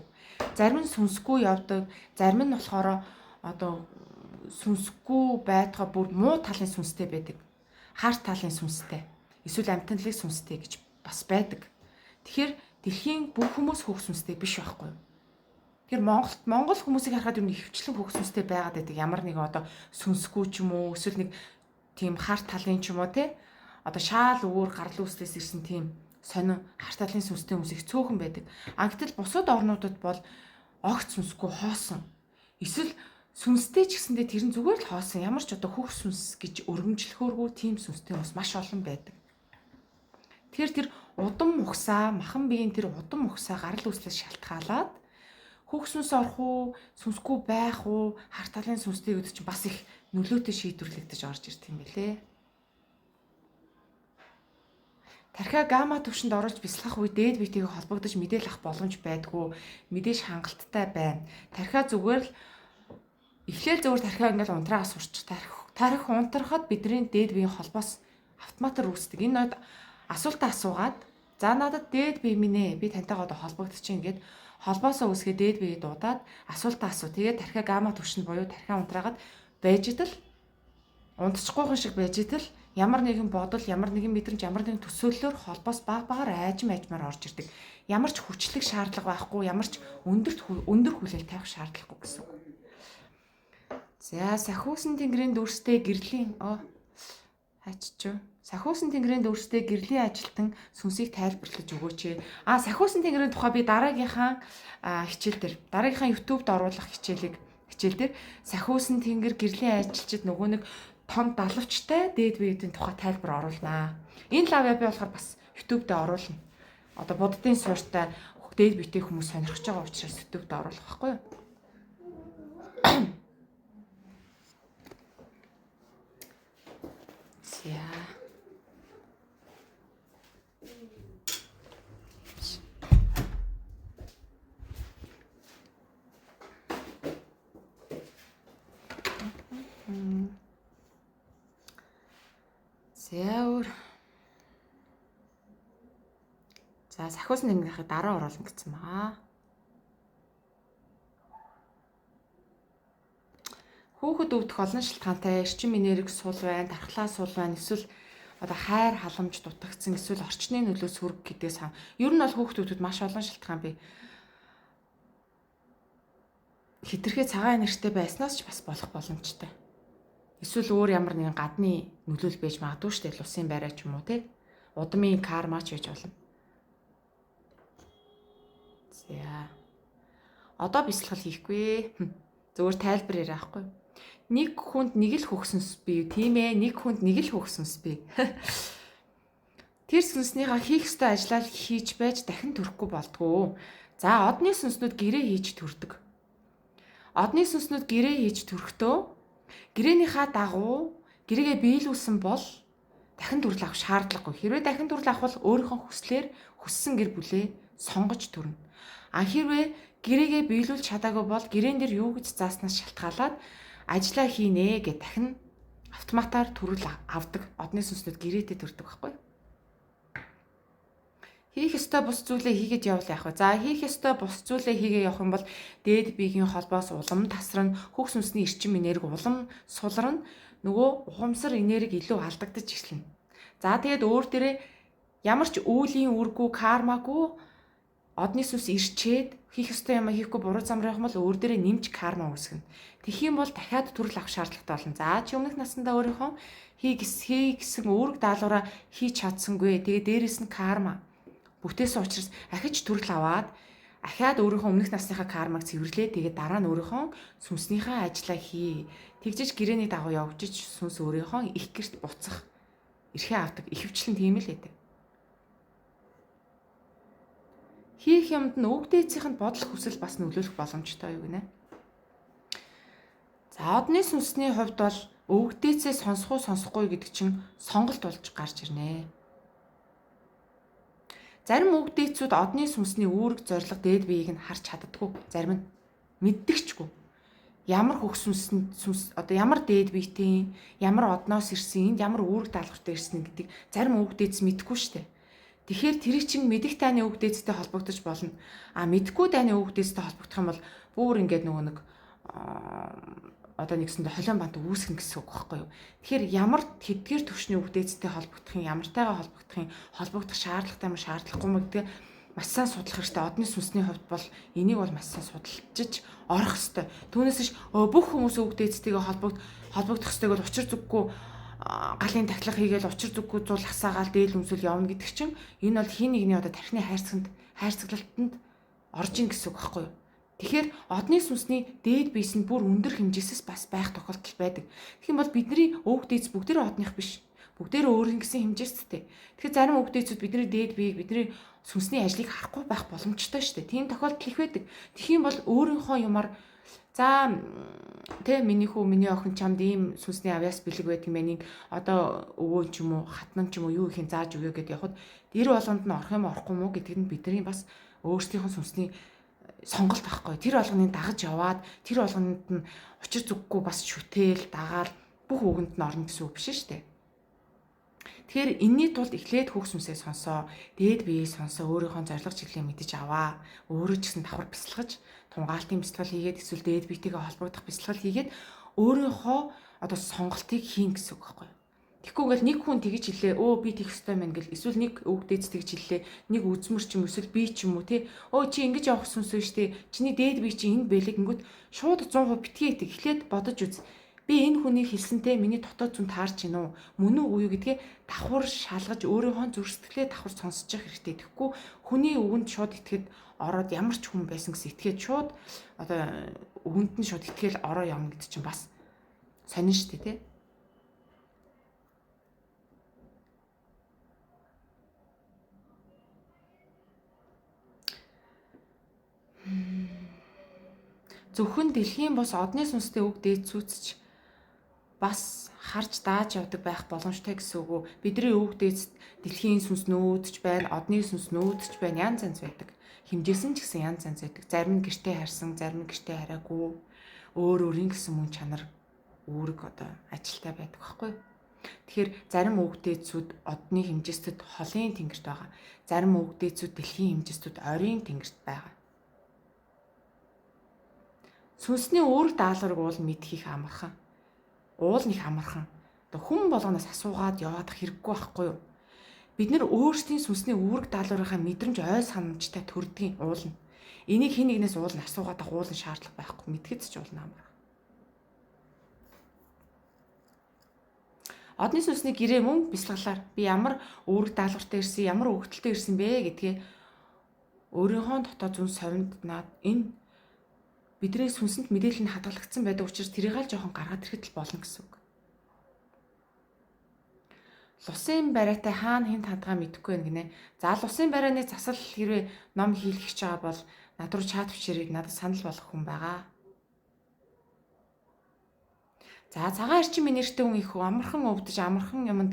Зарим нь сүнсгүй явдаг, зарим нь болохоор одоо сүнсгүй байтгаа бүр муу талын сүнстэй байдаг. Харт талын сүнстэй. Эсвэл амьтанлыг сүнстэй гэж бас байдаг. Тэгэхээр дэлхийн бүх хүмүүс хөх сүнстэй биш байхгүй юу? Тэгэхээр Монгол хүмүүсийг харахад юу нэвчлэн хөх сүнстэй байгаад байдаг. Ямар нэгэн одоо сүнсгүй ч юм уу, эсвэл нэг тийм харт талын ч юм уу те. Одоо шаал өөр гарал үүслээс ирсэн тийм сонин харт талын сүнстэй хүмүүс их цөөхөн байдаг. Гэтэл бусад орнуудад бол огт сүнсгүй хоосон. Эсвэл сүнстэй ч гэсэндээ тэр нь зүгээр л хоосон. Ямар ч одоо хөх сүнс гэж өргөмжлөхөөргүй тийм сүнстэй хүмүүс маш олон байдаг. Тэгэхээр тэр удам мухсаа, махан биеийн тэр удам мухсаа гарал үүслээс шалтгаалаад хөх сүнс орох уу, сүнсгүй байх уу, харт талын сүнстэй гэдэг чинь бас их нөлөөтэй шийдвэрлэгдэж орж ирдэг юм билэ. Тархиа гамма түвшинд оруулж бясалгах үе дээд биетэйгээ холбогдож мэдээлэл авах боломж байдгүй. Мэдээж хангалттай байна. Тархиа зүгээр л эхлээл зөвөр тархиа ингээл унтраа сурч тархи унтрахад бидний дээд биеийн холбоос автоматар үүсдэг. Энэ асуултаа асуугаад за надад дээд бие минь ээ би тантайгаа одоо холбогдчихээн гэд холбоосоо үсгээ дээд биеийг дуудаад асуултаа асуу. Тэгээд тархиа гамма түвшинд буюу тархиа унтраагаад байж идэл унтчихгүйхэн шиг байж идэл ямар нэгэн бодол, ямар нэгэн мэдрэмж, ямар нэгэн төсөөллөөр холбоос багаар айжмаар орж ирдэг. Ямар ч хүчлэг шаардлага байхгүй, ямар ч өндөр хүлээл тавих шаардлагагүй гэсэн үг. За сахиусан тэнгэрийн дүрстэй гэрлийн сахиусан тэнгэрийн дүрстэй гэрлийн ажилтан сүнсийг тайлбарлаж өгөөч. Сахиусан тэнгэрийн тухай би дараагийнхаа YouTube-д оруулах хичээл дээр сахиусан тэнгэр гэрлийн ажилчид нөгөө нэг том далавчтай дээд биеийн тухай тайлбар оруулнаа. Энэ лавья би болохоор бас YouTube дээр оруулна. Одоо буддын суурьтай дээд биетэй хүмүүс сонирхож байгаа учраас YouTube дээр оруулах байхгүй юу? За. За сахиусан тэмдгийнхийг дараа оруулна гэсэн байгаа. Хүүхэд өвдөх олон шалтгаантай эрчим энерги сул байна, тархлаа сул байна, эсвэл одоо хайр халамж дутагдсан, эсвэл орчны нөлөө сүрэг гэдгээс ер нь бол хүүхдүүдэд маш олон шалтгаан бий. Хитрхээ цагаан энергитэй байснаас ч бас болох боломжтой. Эсвэл өөр ямар нэгэн гадны нөлөөл байж магадгүй шүү дээ. Лусын байраа ч юм уу те. Удмын карма ч байж болно. За. Одоо бясалгал хийхгүй. Зүгээр тайлбар яриа ахгүй. Нэг хүнд нэг л хөхсөнс бий. Тийм ээ, нэг хүнд нэг л хөхсөнс бий. Тэр сүнснийхаа хийх ёстой ажлаа хийж байж дахин төрөхгүй болдгоо. За, одны сүнснүүд гэрээ хийж төрдөг. Одны сүнснүүд гэрээ хийж төрөхдөө гэрээнийхаа дагуу гэрээгээ биелүүлсэн бол дахин төрөл авах шаардлагагүй. Хэрвээ дахин төрөл авах бол өөрийнхөө хүслээр хүссэн гэр бүлээ сонгож төрнө. Хэрвээ гэрээгээ биелүүлж чадаагүй бол гэрээн дээр юу гэж зааснаас шалтгаалаад ажиллаа хийнэ гэж дахин автоматар төрөл авдаг. Одны сүнснүүд гэрээтэй төрдөг байхгүй юу? Хийх ёстой бус зүйлээ хийгээд явал яах вэ? За хийх ёстой бус зүйлээ хийгээ явах юм бол дээд биегийн холбоос улам тасран, хөх сүнсний эрчим энерги улам сулрна, нөгөө ухамсар энерги илүү алдагдаж эхэлнэ. За тэгээд өөр дээрээ ямар ч үүлийн үргүй, кармагүй одны сүнс ирчээд хийх ёстой юм хийхгүй буруу замаар явах бол өөр дээрээ нэмж карма үүсгэнэ. Тэгэх юм бол дахиад төрөл авах шаардлагатай болно. За чи өмнөх наснда өөрийнхөө хийгсэн үүрэг даалгавраа хийж чадсангүй. Тэгээд дээрэс нь карма бүтээсэн учраас ахиж төрөл аваад ахаад өөрийнхөө өмнөх насныхаа кармаг цэвэрлээ. Тэгээд дараа нь өөрийнхөө сүнснийхээ ажлаа хий. Тэгжиж гэрээний дагуу явжиж сүнс өөрийнхөө их гэрт буцах эрхээ авдаг. Ихэвчлэн тийм л байдаг. Хийх юмд нь үг дээдсийнх нь бодол хүсэл бас нөлөөлөх боломжтой юу гинэ. За одны сүнсний хувьд бол үг дээдсээ сонсох уу сонсохгүй гэдэг чинь сонголт болж гарч ирнэ. Зарим үг дээдсүүд одны сүнсний үүрэг зориг дээд биеийг нь харж чаддаггүй. Зарим нь мэддэгчгүй. Ямар хөх сүнс одоо ямар дээд биетэй, ямар одноос ирсэн, энд ямар үүрэг даалгавартай ирсэн гэдэг зарим үг дээдс мэдэхгүй штэ. Тэгэхээр тэрийг чин мэдих тайны үг дээдстэй холбогдож болно. Мэдхгүй тайны үг дээдстэй холбогдох юм бол бүр ингээд нөгөө нэг одоо нэгсэндээ холион бант үүсгэн гэсэн үг байхгүй юу. Тэгэхээр ямар тэдгээр төвшний үг дээдстэй холбогдох юм, ямартайгаа холбогдох шаардлагатай юм шаардлагагүй юм гэдэг маш сайн судлах хэрэгтэй. Одны сүнсний хувьд бол энийг бол маш сайн судалж орох хэрэгтэй. Түүнээс биш бүх хүмүүс үг дээдстэйгээ холбогдох ёстойг бол учир зүггүй галын тахилга хийгээл учир зүггүй зул хасаагаал дээл өмсөл явна гэдэг чинь энэ бол хин нэгний одоо тархины хайрцаглалтанд орж ин гэсэн үг байхгүй юу. Тэгэхээр одны сүнсний дээд биес нь бүр өндөр хэмжээсээс бас байх тохиолдол байдаг. Тэгэх юм бол бидний өвөг дээдс бүгдээрээ одных биш. Бүгдээрээ өөр гэсэн хэмжээстэй. Тэгэхээр зарим өвөг дээдсүүд бидний дээд биеийг бидний сүнсний ажлыг харахгүй байх боломжтой шүү дээ. Тийм тохиолдол их байдаг. Тэгэх юм бол өөрийнхөө юмар за тэ миний хүү миний охин чамд ийм сүнсний авьяас бэлэг байдаг юм энийг одоо өвөө ч юм уу хатнан ч юм уу юу ихийн зааж өгөө гэдээ явахад дэр болгонд нь орох юм орохгүй мó гэдгийг нь бидний бас өөрсдийнхөө сүнсний сонголт байхгүй. Тэр болгоныг дагаж яваад тэр болгонд нь учир зүггүй бас шүтээл дагаал бүх үгэнд нь орно гэсэн үг биш шүү дээ. Тэгэхээр энэний тулд эхлээд хөх сүнсээ сонсоо, дээд биеийг сонсоо, өөрийнхөө зорилго чиглэлийг мэдэж аваа. Өөрөө ч гэсэн давхар бясалгаж, тунгаалтын бясалгал хийгээд эсвэл дээд биетэйгээ холбогдох бясалгал хийгээд өөрийнхөө одоо сонголтыг хийн гэсэн үг байхгүй. Тэгэхгүй ингээл нэг хүн тэгж хэлээ, өө би тэгэх ёстой мэн гэл эсвэл нэг өвөг дээдс тэгж хэллээ, нэг үзмэр ч юм эсвэл би ч юм уу те өө чи ингэж явах сүнс вэ штэ чиний дээд бие чи энд бэлэг ингүүт шууд 100% битгий итэг эхлээд бодож үз. Би энэ хүний хэлсэнтэй миний дотоод зүн таарч гинөө мөн үү юу гэдгээ давхар шалгаж өөрийнхөө зүрх сэтгэлээ давхар сонсож явах хэрэгтэй. Тэгэхгүй хүний үгэнд шууд итгэхэд ороод ямар ч хүн байсан гэсэн итгээд шууд одоо үгэнд нь шууд итгээл ороо явна гэдэг чинь бас сонин штэ те. Зөвхөн дэлхийн бос одны сүнстэй үг дээдсүүцч бас харж дааж явдаг байх боломжтой гэсэн үг үү? Бидний үг дээдс дэлхийн сүнс нүүдч байна, одны сүнс нүүдч байна, янз янз байдаг. Хэмжээсэн ч гэсэн янз янз байдаг. Зарим нь гэртээ харсан, зарим нь гэртээ хараагүй. Өөр өөрийн гэсэн мөн чанар үүрэг одоо ажилтай байдаг байхгүй юу? Тэгэхээр зарим өвгдээцүүд одны хэмжээстэд холын тэнгэрт байгаа. Зарим өвгдээцүүд дэлхийн хэмжээстэд ойрын тэнгэрт байгаа. Сүнсний үүрэг даалгаврыг уул мэдхийг амархан. Уул нэг амархан. Хүн болгоноос асуугаад яваад хэрэггүй байхгүй юу? Бид нэр өөрсдийн сүнсний үүрэг даалгаврынхаа мэдрэмж ой санамжтай төрдгийн уулна. Энийг хэн нэгнээс уулна асуугаад уулна шаардлага байхгүй. Мэдгэц ч уулна амархан. Одны сүнсний гэрээ мөн бясалгалаар би ямар үүрэг даалгавартай ирсэн, ямар өгөгдөлтэй ирсэн бэ гэдгээ өөрийнхөө дотоод зүн совинд наад энэ бидний сүнсэнд мэдээлэл нь хадгалагдсан байдаг учраас тэрийг аль жоохон гаргаад ирэхэд л болно гэсэн үг. Лусын бариатай хаана хэнд хандгаа мэдэхгүй байна гинэ. За лусын барианы засал хэрвээ ном хийлгэж байгаа бол над руу чат бичээрэй, надад санал болгох хүн байгаа. За цагаан эрчим нэртэй хүн их амархан өвдөж амархан юмд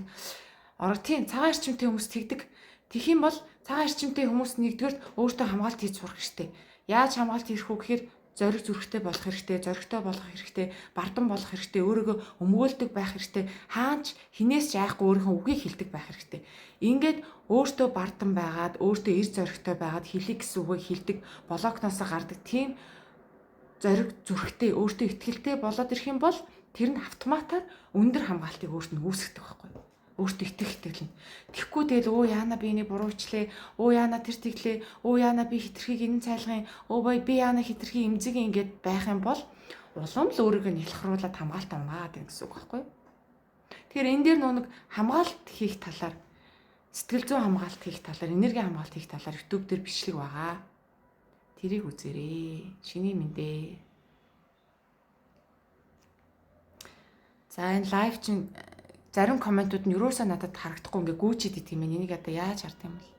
орог тийм цагаан эрчимтэй хүмүүс тэгдэг. Тэгэх юм бол цагаан эрчимтэй хүмүүс нэгдүгээр өөртөө хамгаалт хийж сурах хэрэгтэй. Яаж хамгаалт хийх вэ гэхээр зориг зүрхтэй болох хэрэгтэй, зоригтой болох хэрэгтэй, бардан болох хэрэгтэй, өөрийгөө өмгөөлдөг байх хэрэгтэй, хаач хинээс ч айхгүй өөрийнхөө үгийг хэлдэг байх хэрэгтэй. Ингээд өөртөө бардан байгаад, өөртөө эр зоригтой байгаад хэлэх гэсэн үгийг хэлдэг, блокноосоо гардаг тийм зориг зүрхтэй, өөртөө итгэлтэй болоод ирэх юм бол тэр нь автоматар өндөр хамгаалтыг өөрт нь үүсгдэг байхгүй юу? Өөртөө итгэх итгэлэн. Тэгэхгүй тэгэл өө яана би энийг буруучлээ, өө яана тэр тэглээ, өө яана би хитрхийг энэ цайлгын, өө би яана хитрхи эмзэг ингээд байх юм бол улам л өөрийгөө нялхруулаад хамгаалт амгаад байна гэсэн үг байхгүй юу? Тэгэхээр энэ дээр нэг хамгаалт хийх талаар, сэтгэл зүйн хамгаалт хийх талаар, энерги хамгаалт хийх талаар YouTube дээр бичлэг байгаа. Тэрийг үзээрэй. Шиний мэндэ. За энэ лайв чинь зарим комментууд нь юусаа надад харагдахгүй ингээ гүйчээд идэх юм. Энийг одоо яаж хард юм бол?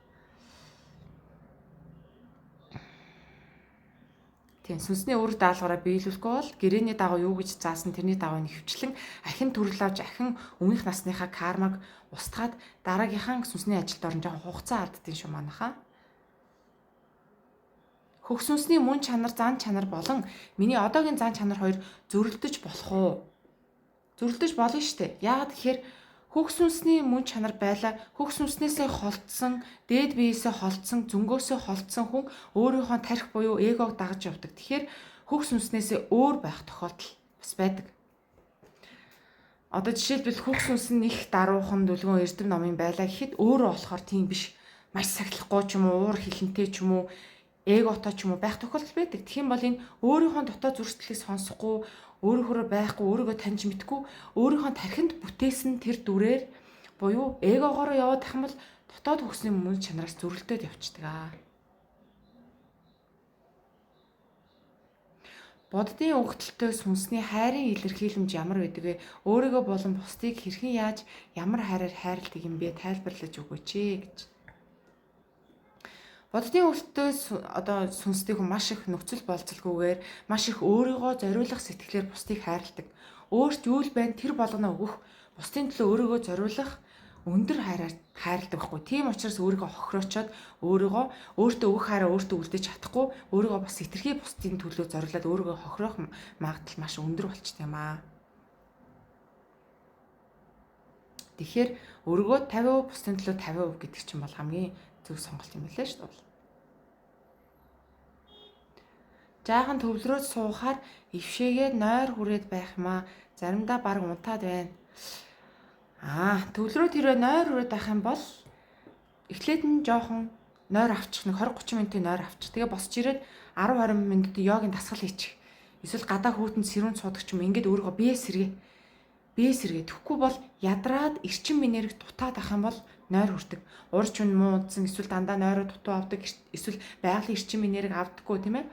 Тийм сүнсний үүрэг даалгавраа биелүүлэхгүй бол гэрээний дагуу юу гэж заасан тэрний дагуу нэвчлэн ахин төрөл авч ахин өмнөх насныхаа кармаг устгаад дараагийнхаа сүнсний ажилд орно жоохон хугацаа алддгийн шүү манайхаа. Хөх сүнсний мөн чанар, зан чанар болон миний одоогийн зан чанар хоёр зөрөлдөж болох уу? Зөрөлдөж болно шүү дээ. Яагаад гэхээр хөх сүнсний мөн чанар байла хөх сүнснээсээ холдсон, дээд биеэсээ холдсон, зөнгөөсөө холдсон хүн өөрийнхөө тарих буюу эгог дагаж явдаг. Тэгэхээр хөх сүнснээсээ өөр байх тохиолдол бас байдаг. Одоо жишээлбэл хөх сүнс нь их даруухан дүлгэн эрдэм номын байлаа гэхэд өөрөө болохоор тийм биш. Маш сахилахгүй ч юм уу, уур хилэнтэй ч юм уу, эготой ч юм уу байх тохиолдол байдаг. Тэгэх юм бол энэ өөрийнхөө дотоод зуршлыг сонсохгүй өөрөөрөө байхгүй, өөрийгөө таньж мэдгүй, өөрийнхөө тархинд бүтээсэн тэр дүрээр буюу эгогоороо яваад тах юм бол дотоод хөгсний мөн чанараас зөрөлдөд явчихдаг. Боддын өгдөлтөй сүнсний хайрын илэрхийлэмж ямар байдаг вэ? Өөрийгөө болон бусдыг хэрхэн яаж ямар хайраар хайрладаг юм бэ? Тайлбарлаж өгөөч гэж. Боддын өгдөлтөй одоо сүнстэй хүн маш их нөхцөл болцолгүйгээр маш их өөрийгөө зориулах сэтгэлээр бусдыг хайрладаг. Өөрт юу л байна тэр болгоно өгөх, бусдын төлөө өөрийгөө зориулах өндөр хайраар хайрладаг байхгүй. Тийм учраас өөрийгөө хохироочоод өөртөө өгөх хайраа өөртөө үлдээж чадахгүй, өөрийгөө бас хитрхи бусдын төлөө зориулаад өөрийгөө хохирох магадлал маш өндөр болчтой юм аа. Тэгэхээр өөрийгөө 50%, бусдын төлөө 50% гэдэг чинь бол хамгийн зөв сонголт юм билээ шүү дээ. Жаахан төвлөрөөд суухаар ившээгээд нойр хүрээд байх юм аа. Заримдаа баг унтаад байна. Төвлөрөөд хэрвээ нойр хүрээд байх юм бол эхлээд нь жоохон нойр авчих, нэг 20-30 минутын нойр авчих. Тэгээ босч ирээд 10-20 минутын йогийн дасгал хийчих. Эсвэл гадаа хүүтэнд сэрүүн суудаг ч юм ингээд өөрийгөө бие сэргээ. Тэгэхгүй бол ядраад эрчим энерги дутаад ах юм бол нойр хүрдэг. Урч нь муу удсан эсвэл дандаа нойроо дутуу авдаг, эсвэл байгалийн эрчим энерги авдаггүй тийм ээ.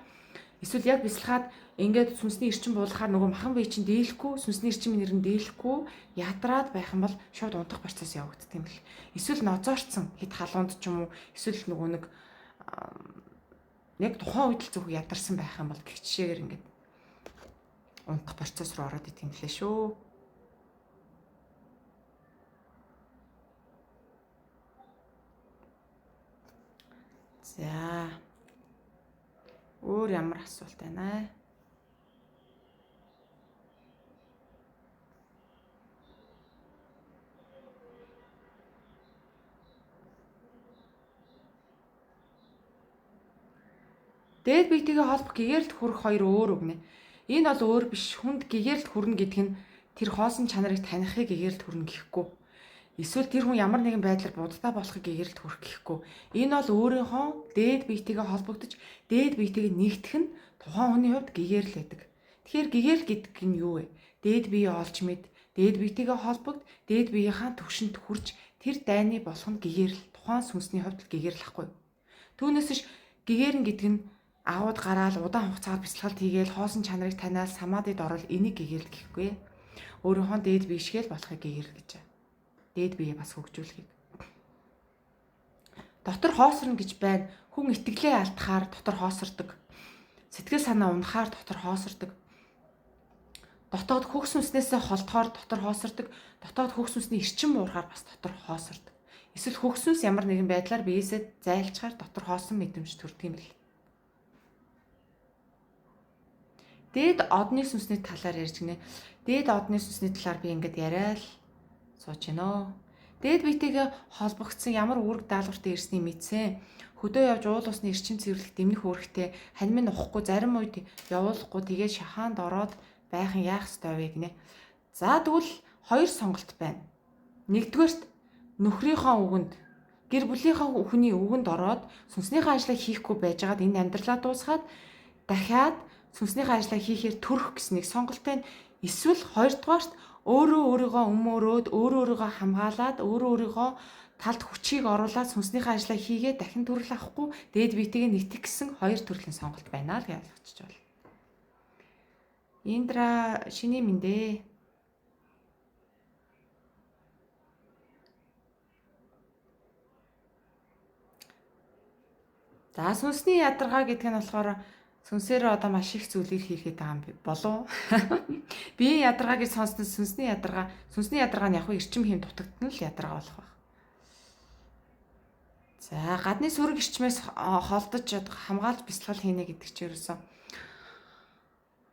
Эсвэл яг бясалгаад ингээд сүнсний эрчим буулгахаар нөгөө махан бие чинь дээлэхгүй, сүнсний эрчим энерги нь дээлэхгүй, ядраад байх юм бол шууд унтах процесс явагддаг юм бэл. Эсвэл ноцоорцсон хэд халуунд ч юм уу, эсвэл нөгөө нэг яг тухайн үед л зөвхөн ядарсан байх юм бол гэх жишээгээр ингээд унтах процесс руу ороод идэм лээ шүү. За. Өөр ямар асуулт байна аа? Дээд биетэйгээ холбох гэгээрэлд хүрэх хоёр өөр үг нэ. Энэ бол өөр биш. Хүнд гэгээрэлд хүрнэ гэдэг нь тэр хоосон чанарыг таних гэгээрэлд хүрнэ гэхгүй. Эсвэл тэр хүн ямар нэгэн байдлаар будалтай болохыг гэгээрэлд хүрэх гэхгүй. Энэ бол өөрийнхөө дээд биетэйгээ холбогдож, дээд биетэйгээ нэгдэх нь тухайн хүний хувьд гэгээрэл байдаг. Тэгэхээр гэгээрэл гэдэг нь юу вэ? Дээд бие олж мэд, дээд биетэйгээ холбогд, дээд биеийнхаа түвшинд хүрч тэр дайны болох нь гэгээрэл. Тухайн сүнсний хувьд гэгээрэл ахгүй. Түүнээс биш гэгээрэн гэдэг нь агууд гараал удаан хугацаагаар бяцлалт хийгээл хоосон чанарыг таниал самадид орол энийг гэгэрэл гэхгүй. Өөрийнхөө дээд биешгээл болохыг гэгэрэл гэж. Дээд бие бас хөгжүүлэхийг. Дотор хоосорно гэж байна. Хүн итгэлээ алдахаар дотор хоосордог. Сэтгэл санаа унахаар дотор хоосордог. Дотоод хөх сүнснээсээ холдохоор дотор хоосордог. Дотоод хөх сүнсний эрчим уурахаар бас дотор хоосордог. Эсвэл хөх сүнс ямар нэгэн байдлаар биесээ зайлчхаар дотор хоосон мэдрэмж төрдөг юм л. Дээд одны сүнсний талаар ярьж гинэ. Дээд одны сүнсний талаар би ингээд яриад сууж гинөө. Дээд биетэйгээ холбогдсон ямар үүрэг даалгавартай ирснийг мэдсэн. Хөдөө явж уул усны эрчим цэвэрлэх дэмнэх үүрэгтэй хань минь ухахгүй зарим үед явуулахгүй тэгээд шахаанд ороод байхын яах ёстой вэ гинэ. За тэгвэл хоёр сонголт байна. Нэгдүгээрт нөхрийнхөө үгэнд гэр бүлийнхээ хүний үгэнд ороод сүнснийхээ ажлыг хийхгүй байжгаад энэ амьдралаа дуусгаад дахиад сүнснийхээ ажлаа хийхээр төрөх гэснийг сонголт байна. Эсвэл хоёрдугаарт өөрийгөө өмөрөөд өөрийгөө хамгаалаад өөрийгөө талд хүчийг оруулаад сүнснийхээ ажлаа хийгээд дахин төрөл авахгүй дээд биетэйгээ нэгтгэх гэсэн хоёр төрлийн сонголт байна л гэж ойлгочих жоо. Индра шиний мэндэ. За сүнсний ядаргаа гэдэг нь болохоор сүнсээр одоо маш их зүйлийг хийхэд байгаа юм болов. Би ядаргаа гэж сонссон сүнсний ядаргаа нь яг хөө эрчим хэм дутагдсан л ядаргаа болох байх. За гадны сүрэг эрчмээс холдож хамгаалж бясалгал хийнэ гэдэг чинь ерөөсөө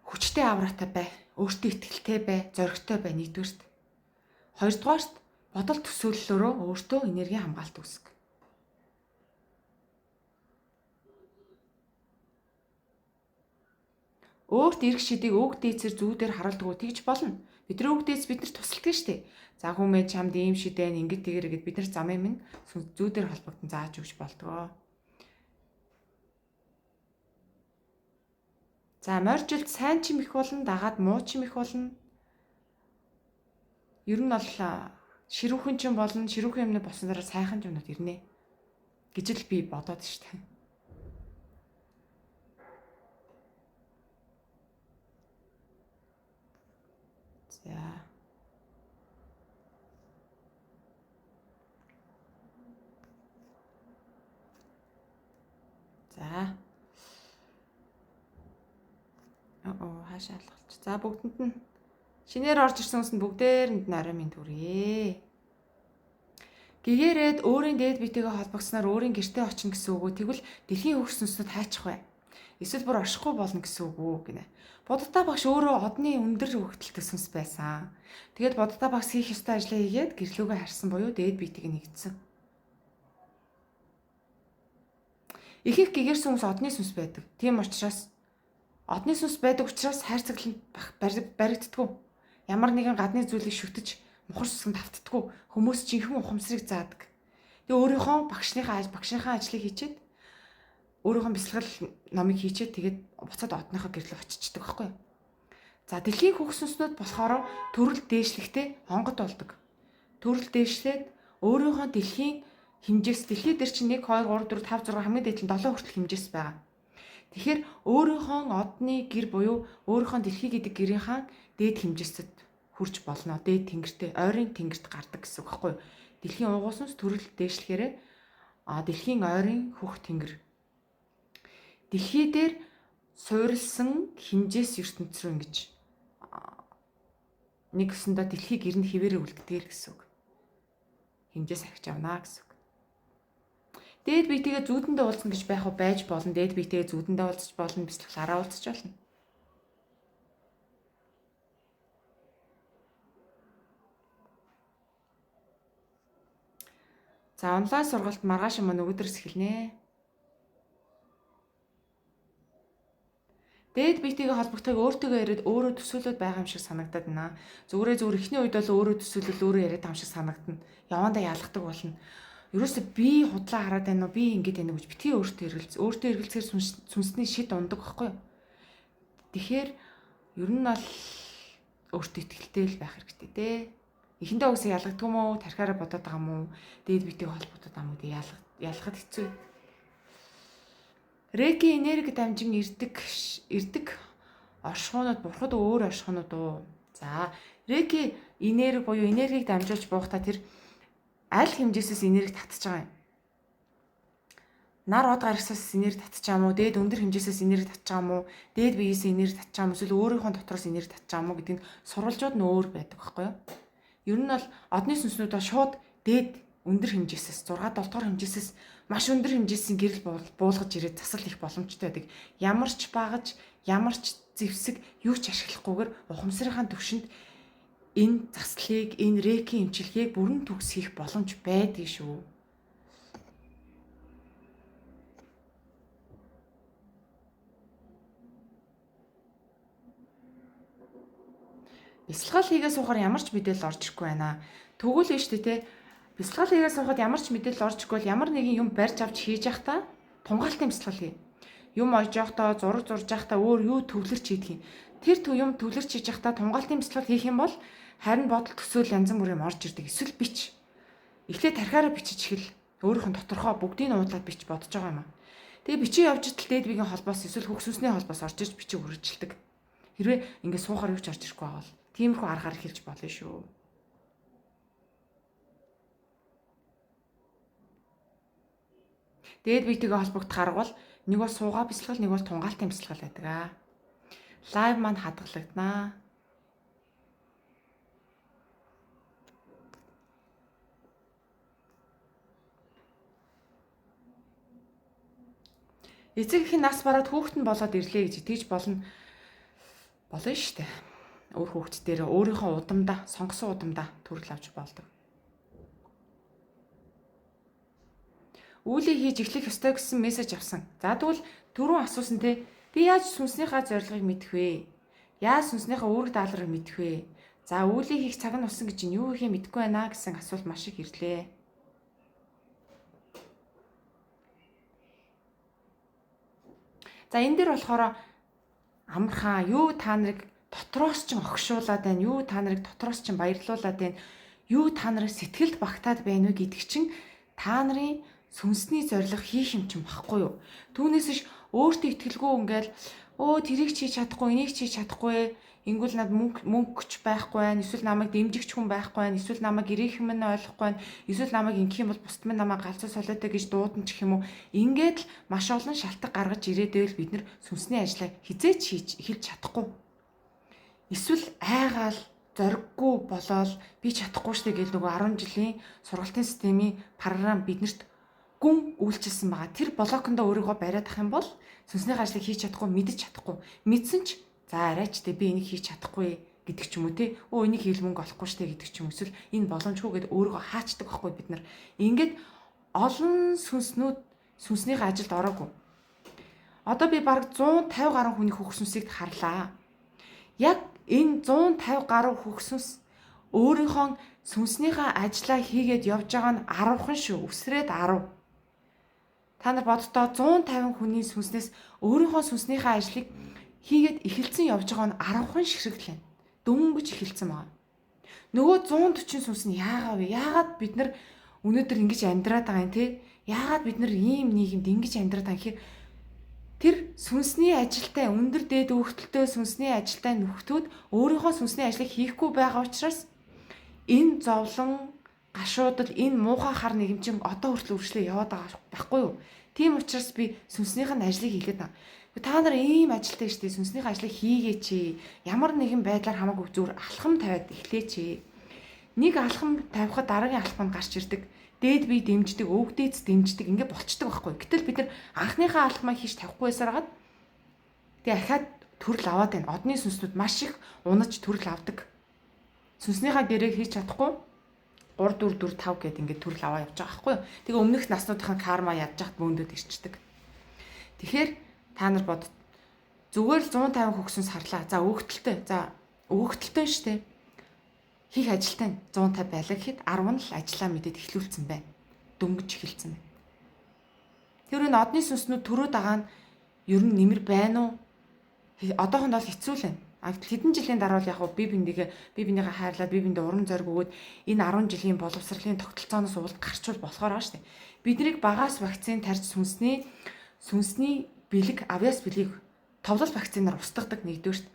хүчтэй авраатай бай, өөртөө итгэлтэй бай, зоригтой бай нэгдүгээрт. Хоёрдугаарт бодол төсөөллөөрөө өөртөө энерги хамгаалт үүсгэх. Өөрт эрх шидийг өг дээцээр зүүдээр харуулдаг тэгж болно. Бидний өг дээц биднэрт тусалдаг шүү дээ. За хүмүүс чамд ийм шидэн ингэж тэгэр гэд бид нар зам юм зүүдээр холбогдсон зааж өгч болдгоо. За морьжилт сайн ч юм их болно, дагаад муу ч юм их болно. Ер нь бол ширүүхэн ч юм болно, ширүүхэн юмны болсон дараа сайхан юмнууд ирнэ гэж л би бодоод шүү дээ. За. За. Хаашаа алгалч. За бүгдэнд нь шинээр орж ирсэн хүнд бүгдээрэнд нь орой минь төрье. Гэгээрээд өөрийн дээд биетэйгээ холбогдсноор өөрийн гэртээ очно гэсэн үг үү? Тэгвэл дэлхийн хөрснөснөд хайчих бай. Эсвэл бүр оршихгүй болно гэсэн үг үү гинэ. Буддаа багш өөрөө одны өндөр хөвгөлтэй сүнс байсан. Тэгээд Буддаа багш хийх ёстой ажлаа хийгээд гэрлүүгээ харсан буюу дээд биетэйг нэгдсэн. Ихэнх гэгэрсэн хүмүүс одны сүнс байдаг. Тийм учраас одны сүнс байдаг учраас хайрцаглал баригддаггүй. Ямар нэгэн гадны зүйлийг шүтэж мухар сүсгэнд автдаггүй. Хүмүүс жинхэнэ ухамсарыг заадаг. Тэгээ өөрийнхөө багшийнхаа ажлыг хийчихэд өөрийнхөө бясалгал номыг хийчихэд тэгээд буцаад одныхоо гэрлөө очичдаг байхгүй. За дэлхийн хөгснөснүүд болохоор төрөл дээшлэхтэй онгод болдог. Төрөл дээшлээд өөрийнхөө дэлхийн хэмжээс дэлхий дээр чинь 1 2 3 4 5 6 хамгийн дээд нь 7 хүртэл хэмжээс байгаа. Тэгэхээр өөрийнхөө одны гэр буюу өөрийнхөө дэлхий гэдэг гэрийнхаа дээд хэмжээсэд хүрч болно. Дээд тэнгэртэй ойрын тэнгэрт гардаг гэсэн үг байхгүй юу? Дэлхийн угууснаас төрөл дээшлэхээр дэлхийн ойрын хөх тэнгэр. Дэлхий дээр суурилсан хэмжээс ертөнц рүү ингэж нэг өсөндөө дэлхийг гэрн хിവэрэ үлддээл гэсэн үг. Хэмжээс ахиж авнаа гэсэн үг. Дээд биетэйгээ зүүдэндээ уулзна гэж байх уу байж болно. Дээд биетэйгээ зүүдэндээ уулзч болно, бяцлагаараа уулзч болно. За онлайн сургалт маргааш өмнө өглөөс эхэлнэ. Дээд биетийн холбогдохыг өөртөөгөө яриад өөрөө төсөөлөд байгаа юм шиг санагдаад байна. Зүгээр ихний үед бол өөрөө төсөөлөл өөрөө яриад байгаа юм шиг санагдана. Явандаа ялгадаг болно. Ерөөсө би худлаа хараад байна уу? Би ингэж байна уу гэж битгий өөртөө эргэлз. Өөртөө эргэлзэхээр сүнсний шид ундаг байхгүй юу? Тэгэхээр ер нь бол өөртөө ихтэй л байх хэрэгтэй те. Эхэндээ угсаа ялгадаг юм уу? Тархиараа бодоод байгаа юм уу? Дээд биетийн холбогдоод байгаа юм уу? Ялгахад хэцүү. Реки энерги дамжин ирдэг оршихуунууд бурхад өөр оршихуунууд уу. За, реки энерги буюу энергийг дамжуулж буухтаа тэр аль хэмжээсээс энерги татж байгаа юм. Нар од гаргасаас энерги татж байгаа юм уу? Дээд өндөр хэмжээсээс энерги татж байгаа юм уу? Дээд биеэс энерги татж байгаа юм уу? Эсвэл өөрийнхөө дотроос энерги татж байгаа юм уу гэдэг нь сурвалжууд нь өөр байдаг байхгүй юу? Ер нь бол одны сүнснүүд бол шууд дээд өндөр хэмжээсээс 6 7 дугаар хэмжээсээс маш өндөр хэмжээсийн гэрэл буулгаж ирээд засал их боломжтой байдаг. Ямар ч багаж, ямар ч зэвсэг юу ч ашиглахгүйгээр ухамсарынхаа төвшөнд энэ заслыг, энэ реки эмчилгээг бүрэн төгс хийх боломж байдаг шүү. Бясалгал хийгээ суухаар ямар ч мэдээлэл орж ирэхгүй байна. Тэгвэл нь шүү дээ те. Бясалгал хийгээ суухад ямар ч мэдээлэл орж ирэхгүй бол ямар нэгэн юм барьж авч хийж явахдаа тунгаалтын бясалгал хий. Юм ойж явахдаа, зураг зурж явахдаа өөр юу төвлөрч хийдэг юм. Тэр юм төвлөрч хийж явахдаа тунгаалтын бясалгал хийх юм бол харин бодол төсөөл янз бүрийн орж ирдэг. Эсвэл бич. Эхлээд тархиараа бичиж эхэл. Өөрийнх нь доторхоо бүгдийг нь уудлаад бич бодож байгаа юм аа. Тэгээ бичиж явж идэл дээд биеийн холбоос эсвэл хөх сүнсний холбоос орж ирж бичиг үргэлжилдэг. Хэрвээ ингэ суухаар юу ч орж ирэхгүй байгаа бол тиймэрхүү аргаар хэлж болно шүү. Дээд биетэйгээ холбогдох арга бол нэг бол суугаа бясалгал, нэг бол тунгаалтын бясалгал байдаг аа. Лайв маань хадгалагданаа. Эцэг ихийн нас бараад хүүхэд нь болоод ирлээ гэж итгэж болно шүү дээ. Өөр хүүхдтээр өөрийнхөө удамдаа, сонгосон удамдаа төрөл авч болдог. Үүлийг хийж эхлэх ёстой гэсэн мессеж авсан. За тэгвэл түрүүн асуусан те би яаж сүнснийхаа зорилгыг мэдэх вэ? Яаж сүнснийхаа үүрэг даалгаврыг мэдэх вэ? За үүлийг хийх цаг нь болсон гэж юу хийхээ мэдэхгүй байна гэсэн асуулт маш их ирлээ. За энэ дээр болохоор амархан юу та нарыг дотроос ч огшуулаад байна, юу та нарыг дотроос ч баярлуулад байна, юу та нарыг сэтгэлд багтаад байна уу гэдэг чинь та нарын сүнсний зориг хийх юм чинь багхгүй юу. Түүнээс ш өөртөө итгэлгүй ингээл тэрийг ч хийж чадахгүй, энийг ч хийж чадахгүй, ингүүл над мөнгөч байхгүй байна, эсвэл намайг дэмжигч хүн байхгүй байна, эсвэл намайг ирэх юм нь ойлгохгүй байна, эсвэл намайг ингэх юм бол бусд минь намайг галзуу солиотой гэж дуудан ч юм уу. Ингээд л маш олон шалтгаан гаргаж ирээдэл бид нар сүнсний ажлаа хизээч хийж эхэлж чадахгүй. Эсвэл айгаал зориггүй болоод би чадахгүй штэ гэл нөгөө 10 жилийн сургалтын системийн програм биднэрт гүн үйлчилсэн байгаа. Тэр блокондоо өөрийгөө бариад ах юм бол сүнсний ажлыг хийж чадахгүй, мэдэж чадахгүй. Мэдсэн ч за арайч те би энийг хийж чадахгүй гэдэг ч юм уу те. Энийг хийл мөнгө олохгүй штэ гэдэг ч юм. Эсвэл энэ боломжгүй гэдээ өөрийгөө хаачдаг байхгүй бид нар. Ингээд олон сүнснүүд сүнснийхээ ажилд ороогүй. Одоо би бараг 150 гаруй хүний хөх сүнсийг харлаа. Яг энэ 150 гаруй хөх сүнс өөрийнхөө сүнснийхээ ажлаа хийгээд явж байгаа нь 10хан шүү. Үсрээд 10. Та нар боддоо 150 хүний сүнснээс өөрийнхөө сүнснийхээ ажлыг хийгээд эхэлсэн явж байгаа нь 10хан ширхэглэн. Дөнгөж эхэлсэн байгаа. Нөгөө 140 сүнс нь яагаад вэ? Яагаад бид нар өнөөдөр ингэж амьдраад байгаа юм те? Яагаад бид нар ийм нийгэмд ингэж амьдраад байгаа гэхээр тэр сүнсний ажилтай өндөр дээд өгтөлтөө сүнсний ажилтай нөхдүүд өөрийнхөө сүнсний ажлыг хийхгүй байгаа учраас энэ зовлон гашуудал энэ муухай хар нэгэмчин одоо хүртэл үргэлжлээ яваад байгаа байхгүй юу? Тийм учраас би сүнснийх нь ажлыг хийгээд байна. Та нар ийм ажилтай штеп сүнснийх ажлыг хийгээч. Ямар нэгэн байдлаар хамаагүй зүгээр алхам тавиад эхлээч. Нэг алхам тавихад дараагийн алхам нь гарч ирдэг. Дээд бие дэмждэг, өвгдээц дэмждэг ингэ болчдөг байхгүй. Гэтэл бид нар анхныхаа алхмаа хийж тавихгүй байсараад тэгээ ахаад төрөл аваад байна. Одны сүнснүүд маш их унаж төрөл авдаг. Сүнснийхаа гэрээг хийж чадахгүй 3 4 4 5 гэд ингээд төрөл аваа явж байгаа байхгүй юу. Тэгээ өмнөх наснуудынхаа карма ядж хат бөөндөд ирчдэг. Тэгэхээр та нар Зүгээр л 150 хөгсөнс харлаа. За өгөгдөлтэй. За өгөгдөлтэй шүү дээ. Хийх ажилтай нь 150 байлаа гэхэд 10 нь л ажиллаа мэдээд эхлүүлсэн бай. Дөнгөж эхэлсэн бай. Тэр энэ одны сүнснүүд төрөө дагаа нь ер нь нэмэр байна уу? Одоохонд бол хэцүү л байна. Хэдэн жилийн дараа л яг би бинийгээ хайрлаад би биндээ урам зориг өгөөд энэ 10 жилийн боловсролын тогтолцооноос уулд гарчвал болохоор шүү дээ. Биднийг багаас вакцин тарьж сүнсний бэлэг авьяас бэлгийг товлолт вакцинаар устгадаг нэгдүгээр.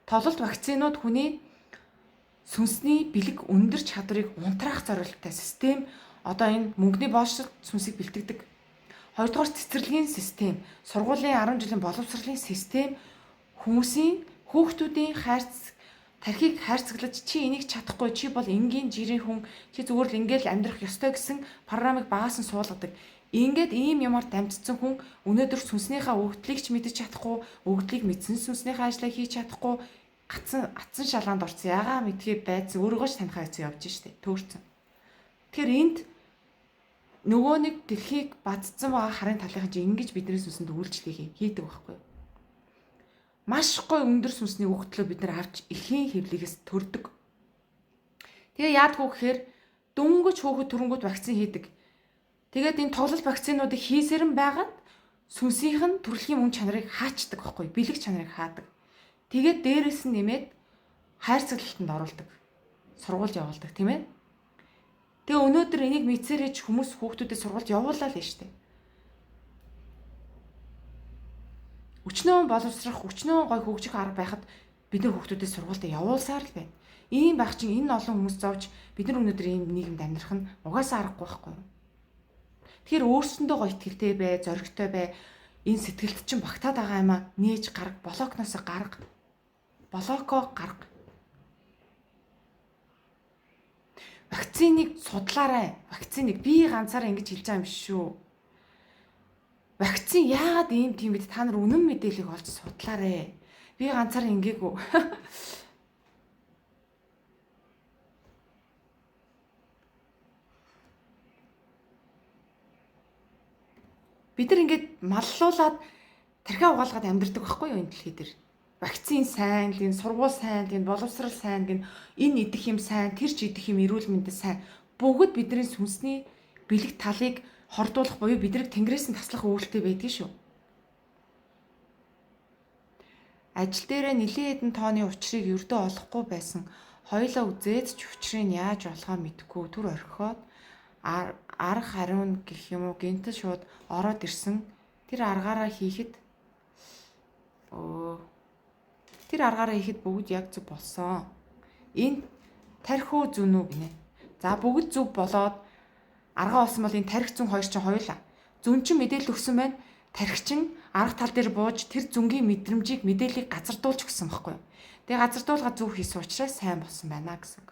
Товлолт вакцинууд хүний сүнсний бэлэг өндөр чадрыг унтраах зорилттой систем. Одоо энэ мөнгөний боолшилт сүнсийг бэлтгэдэг. Хоёрдугаар цэцэрлэгийн систем, сургуулийн 10 жилийн боловсролын систем хүмүүсийн хүүхдүүдийн тархийг хайрцаглаж чи энийг чадахгүй, чи бол энгийн жирийн хүн, чи зүгээр л ингээл амьдрах ёстой гэсэн програмыг багаас нь суулгадаг. Ингээд ийм юмар дамжсан хүн өнөөдөр сүнснийхаа өгдлийг ч мэдэж чадахгүй, өгдлийг мэдсэн сүнснийхаа ажлаа хийж чадахгүй, атсан шалгаанд орсон. Ягаа мэдхээ байцсан өөрийгөө ч танихаа хэсэг явж штэ. Төөрцөн. Тэгэхээр энд нөгөө нэг дэлхийг бадцсан байгаа харын талынхаа чи ингэж бидний сүнсэнд үйлчлэгийг хийдэг байхгүй юу? Маш гой өндөр сүнсний өгдлөө бид нар авч эхийн хэвлэгээс төрдөг. Тэгээ яадгүй гэхээр дөнгөж хөөхөд төрөнгөд вакцин хийдэг. Тэгээд энэ тоглолт вакцинуудыг хийсэрэн байгаад сүнсийнх нь төрөлхийн мөн чанарыг хаачдаг байхгүй, бэлэг чанарыг хаадаг. Тэгээд дээрээс нь нэмээд хайрцаглалтанд оруулдаг. Сургууль явуулдаг, тийм ээ. Тэгээ өнөөдөр энийг мэдсээрэж хүмүүс хүүхдүүдэд сургуульд явуулаа л нь штэ. Өчнөө боловсрох, өчнөө гой хөгжих арга байхад бид нар хүүхдүүдэд сургуульд явуулсаар л байна. Ийм байх чинь энэ олон хүмүүс зовж бид нар өнөөдөр ийм нийгэмд амьдрах нь угаасаа аргагүй байхгүй юу? Тэгэхээр өөрсөндөө гоё ихтэй бай, зоригтой бай. Энэ сэтгэлд чинь багтаад байгаа юм а. Нээж гарга, блокноос гарга. Блоко гарга. Вакциныг судлаарай. Вакциныг би ганцаараа ингэж хэлж байгаа юм шүү. Вакцин яагаад ийм тийм бэ? Та нар үнэн мэдээллийг олж судлаарай. Би ганцаараа ингээгүү. Бид нар ингэж маллуулаад тархиа угаалгаад амьдардаг байхгүй юу энэ дэлхий дээр. Вакцин сайн гин, сургууль сайн гин, боловсрал сайн гин, энэ идэх юм сайн, тэр ч идэх юм эрүүл мэндэ сайн. Бүгд бидний сүнсний бэлэг талыг хордуулах буюу бидрийг тэнгэрээс нь таслах үйлдэл байдаг шүү. Ажил дээрээ нэлээд хэдэн тооны учрыг ердөө олохгүй байсан. Хоёлаа үзээд ч учрыг яаж олохоо мэдэхгүй түр орхиод арга хариун гэх юм уу гинтэл шууд ороод ирсэн. Тэр аргаараа хийхэд бүгд яг зөв болсон. Энэ тархиу зүн үү гинэ. За бүгд зөв болоод арга олсон бол энэ тархи зүн хоёр чинь хоёулаа. Зүн чинь мэдээлэл өгсөн байна. Тархи чинь арга тал дээр бууж тэр зүнгийн мэдрэмжийг мэдээллийг газардуулж өгсөн байхгүй юу? Тэгээ газардуулга зөв хийсэн учраас сайн болсон байна гэсэн.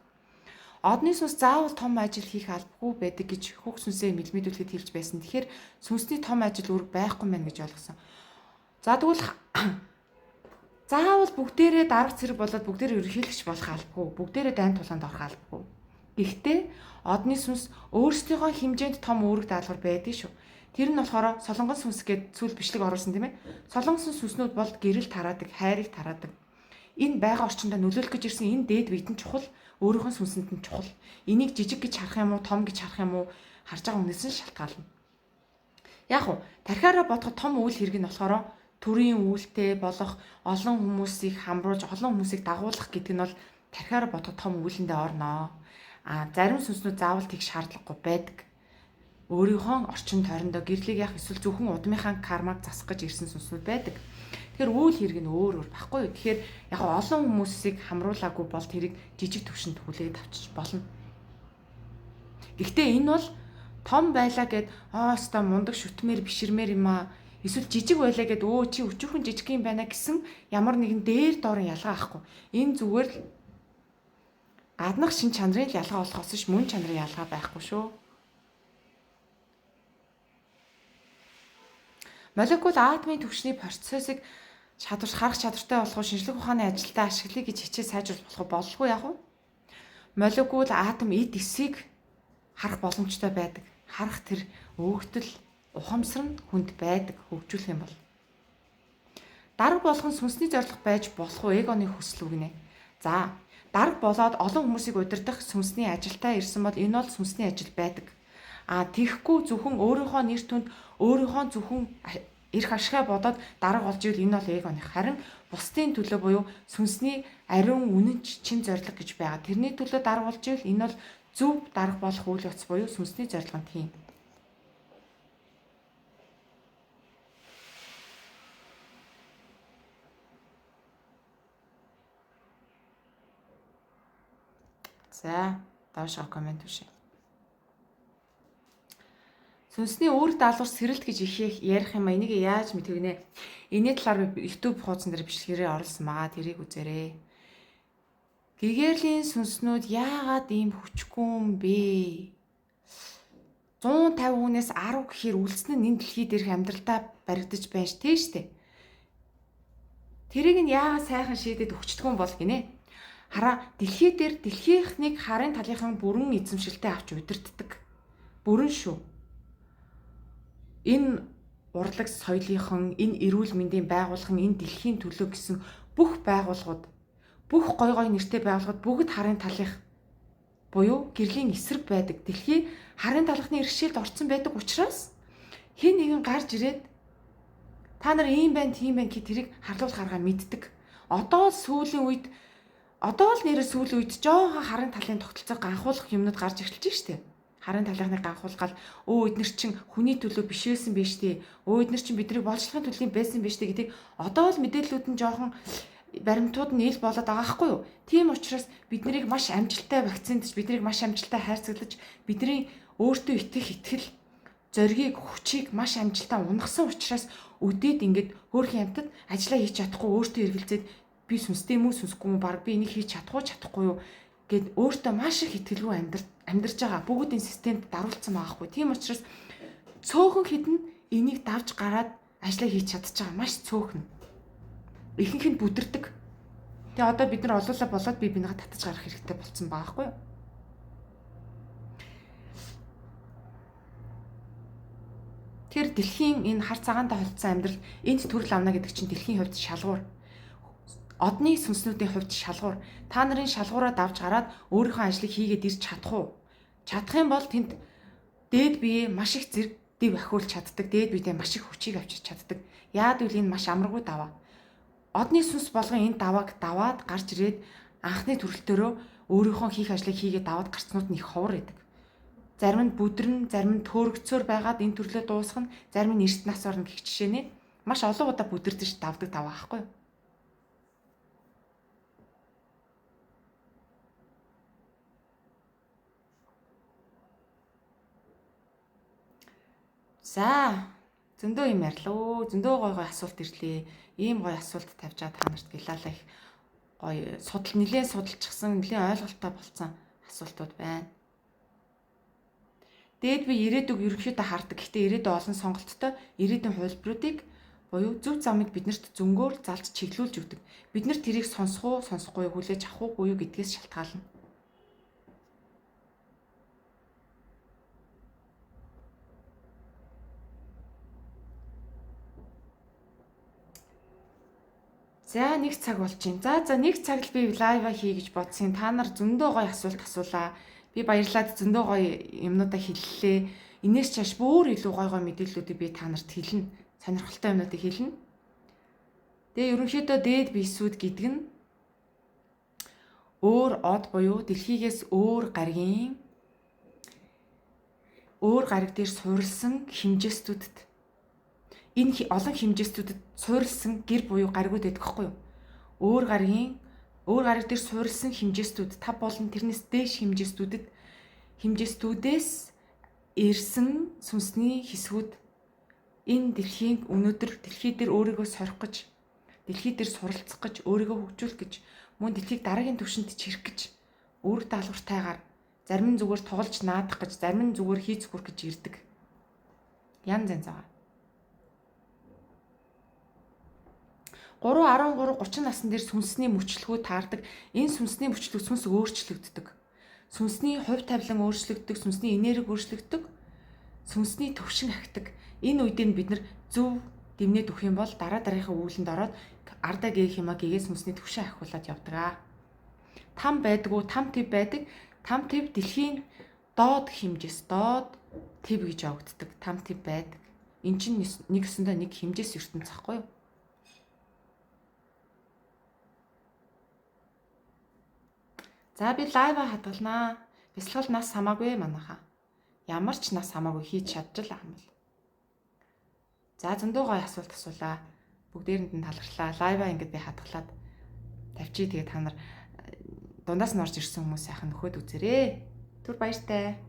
Одны сүнс заавал том ажил хийх албагүй байдаг гэж хөх сүнсээ мэлмэдүүлэхэд хэлж байсан. Тэгэхээр сүнсний том ажил үүрэг байхгүй мэн гэж ойлгосон. За тэгвэл заавал бүгдээрээ дарга зэрэг болоод бүгдээрээ ерөнхийлөгч болох албагүй. Бүгдээрээ дайн тулаанд орох албагүй. Гэхдээ одны сүнс өөрсдийнхөө хэмжээнд том үүрэг даалгавар байдаг шүү. Тэр нь болохоор солонгон сүнс гээд зүйл бичлэг оруулсан тийм ээ. Солонгон сүнснүүд бол гэрэл тараадаг, хайрыг тараадаг. Энэ байгаль орчиндөө нөлөөлөх гэж ирсэн энэ дээд биетэн чухал, өөрийнхөө сүнсэнд нь чухал. Энийг жижиг гэж харах юм уу, том гэж харах юм уу харж байгаа хүнээс нь шалтгаална. Яг уу тархиараа бодоход том үйл хэрэг нь болохоор төрийн үйлтэй болох олон хүмүүсийг хамруулж, олон хүмүүсийг дагуулах гэдэг нь бол тархиараа бодоход том үйлэндээ орноо. Зарим сүнснүүд заавал тийг шаардлагагүй байдаг. Өөрийнхөө орчин тойрондоо гэрлийг яах эсвэл зөвхөн удмынхаа кармаг засах гэж ирсэн сүнснүүд байдаг. Тэгэхээр үйл хэрэг нь өөр байхгүй юу? Тэгэхээр яг олон хүмүүсийг хамруулаагүй бол тэрийг жижиг төвшөнд хүлээд авчиж болно. Гэхдээ энэ бол том байлаа гэд өстой мундаг шүтмээр биширмээр юм аа. Эсвэл жижиг байлаа гэд чи өчүүхэн жижиг юм байна гэсэн ямар нэгэн дээр доорын ялгаа ахгүй. Энэ зүгээр л гаднах шин чанарын ялгаа болохоос ш мөн чанарын ялгаа байхгүй шүү. Молекул атомын түвшний процессыг харах чадвартай болох шинжлэх ухааны ажилдаа ашиглая гэж хичээл сайжруулах бололгүй яг уу. Молекул атом эд эсийг харах боломжтой байдаг. Харах тэр өөгтөл ухамсар нь хүнд байдаг хөгжүүлэх юм бол. Дарга болох нь сүнсний зорилго байж болох уу? Эгоны хүсэл үгнэ. За, дарга болоод олон хүмүүсийг удирдах сүнсний ажилдаа ирсэн бол энэ бол сүнсний ажил байдаг. Тэгэхгүй зөвхөн өөрийнхөө нэр түнд өөрийнхөө зөвхөн эрх ашигаа бодоод дарга болж ивэл энэ бол эгоных. Харин бусдын төлөө буюу сүнсний ариун үнэн чин зорилго гэж байгаа. Тэрний төлөө дарга болж ивэл энэ бол зөв дарга болох үйл явц буюу сүнсний зорилго нь тийм. За, доошоо комент үшээ. Сүнсний үүрэг даалгавар сэрэлт гэж их ярих юм а энийг яаж мэдэх вэ? Энэний талаар би YouTube хуудсан дээр бичлэгээрээ оруулсан маа тэрийг үзээрэй. Гэгэрлийн сүнснүүд яагаад ийм хүчгүй юм бэ? 150 хүнээс 10 гэхээр үлдсэн нь энэ дэлхий дээрх амьдралдаа баригдаж байна ш тийм штэ. Тэрийг нь яагаад сайхан шийдэд өгчдөг юм бол гинэ. Хараа дэлхий дээр дэлхийхнийг харын талынхан бүрэн эзэмшилтэй авч удирддаг. Бүрэн шүү. Энэ урлаг соёлынхан, энэ эрүүл мэндийн байгууллагын, энэ дэлхийн төлөө гэсэн бүх байгууллагууд, бүх гой гой нэртэй байгууллагууд бүгд харын талынх буюу гэрлийн эсрэг байдаг. Дэлхий харын талхны иргэшилд орцсон байдаг учраас хэн нэгэн гарч ирээд та нар ийм байна, тийм байна гэхэ тэрийг харлуулах арга мэддэг. Одоо л нэрээ сүүлийн үед жоохон харын талын тогтолцоог ганхуулах юмнууд гарч эхэлж штэ. Харын талынхныг ганхуулгаад эднэр чин хүний төлөө биш байсан биз дээ. Эднэр чин бидний болжлохын төлөө байсан биз дээ гэдэг одоо л мэдээллүүд нь жоохон баримтууд нь ил болоод байгаа хгүй юу? Тийм учраас биднийг маш амжилттай вакциндж, биднийг маш амжилттай хайрцаглаж, бидний өөртөө итгэх итгэл, зоригийг, хүчийг маш амжилттай унгасан учраас өдөөд ингээд хөөрхөн амтад ажиллаа хийж чадахгүй өөртөө эргэлзээд би сүнстэй юм уу сүнсгүй юм баг би энийг хийж чадахгүй юу гэд өөртөө маш их итгэлгүй амьдарч байгаа бүгдийн системд даруулсан байгаа хгүй. Тийм учраас цөөхөн хідэн энийг давж гараад ажиллаа хийж чадчих байгаа маш цөөхөн. Ихэнх нь бүдэрдэг. Тэгээ одоо бид нар олуулаа болоод би бинийгээ татаж гарах хэрэгтэй болцсон байгаа хгүй. Тэр дэлхийн энэ хар цагаантай холдсон амьдрал энд төрөл авна гэдэг чинь дэлхийн хувьд шалгуур. Одны сүнснүүдийн хувьд шалгуур. Та нарын шалгуураа давж гараад өөрийнхөө ажлыг хийгээд ирж чадах уу? Чадах юм бол тэнд дээд бие маш их зэрэг дэв ахиулж чаддаг. Дээд биедээ маш их хүчийг авчиж чаддаг. Яад үл энэ маш амаргүй даваа. Одны сүнс болгон энэ давааг даваад гарч ирээд анхны төрөлтөөрөө өөрийнхөө хийх ажлыг хийгээд даваад гарцнууд нь их ховор байдаг. Зарим нь бүдрэн, зарим нь төөрөгцөөр байгаад энэ төрлөө дуусгана. Зарим нь эрт нас орно гэх жишээний маш олон удаа бүдэрдэж давдаг даваа байхгүй юу? За, зөндөө юм ярьлаа. Зөндөө гой асуулт ирлээ. Ийм гой асуулт тавьжаа та нарт гялалаа их гой нэлээд судалчихсан, нэлээд ойлголттой болсон асуултууд байна. Дээд би ирээдүг ерөнхийдөө хардаг. Гэхдээ ирээдүйн олон сонголттой ирээдүйн хувилбаруудыг буюу зөв замыг биднэрт зөнгөөр залж чиглүүлж өгдөг. Бид нар тэрийг сонсох уу, сонсохгүй юу, хүлээж авах уу, буюу гэдгээс шалтгаална. За 1 цаг болж байна. За 1 цаг л би лайва хий гэж бодсон. Та нар зөндөө гоё асуулт асуулаа. Би баярлаад зөндөө гоё юмнуудаа хэллээ. Инээс чааш бүр илүү гоё мэдээллүүдийг би та нарт хэлнэ. Сонирхолтой юмнуудыг хэлнэ. Тэгээ ерөнхийдөө дээд биесүүд гэдэг нь өөр од буюу дэлхийгээс өөр гариг дээр суурилсан хэмжээстүүдэд энэ олон хэмжээстүүдэд суурилсан гэр буюу гаригуд байдаг хгүй юу? Өөр гариг дээр суурилсан хэмжээстүүд та болон тэрнээс дээш хэмжээстүүдээс ирсэн сүнсний хэсгүүд энэ дэлхийн өнөөдөр дэлхий дээр өөрийгөө сорих гэж, дэлхий дээр суралцах гэж, өөрийгөө хөгжүүлэх гэж, мөн дэлхийг дараагийн түвшинд чирэх гэж үүрэг даалгавартайгаар зарим нь зүгээр тоглож наадах гэж, зарим нь зүгээр хийц хүрэх гэж ирдэг. Янз янз байгаа. 3, 13, 30 насн дээр сүнсний мөчлөгөө таардаг. Энэ сүнсний мөчлөг сүнс өөрчлөгддөг. Сүнсний хувь тавилан өөрчлөгддөг, сүнсний энерги өөрчлөгддөг, сүнсний төвшин ахдаг. Энэ үед нь бид нар зөв дэмнээд өгөх юм бол дараагийнхаа үүлэнд ороод ардаа гээх юм а гэгээс хүнсний төвшин ахиулаад явдаг. Там байдаг уу? Там төв байдаг. Там төв дэлхийн доод хэмжээс доод төв гэж явагддаг. Там төв байдаг. Эн чинь нэг өсөндөө нэг хэмжээс ертөнц ахгүй юу? За би лайва хадгалнаа. Бясалгал нас хамаагүй манайхаа. Ямар ч нас хамаагүй хийж чадчихлаа юм бол. За зөндөө гоё асуулт асуулаа. Бүгдээрэнд нь талархлаа. Лайва ингэж би хадгалаад тавьчих. Тэгээ та нар дундаас нь орж ирсэн хүмүүс сайхан нөхөд үзээрэй. Түр баяртай.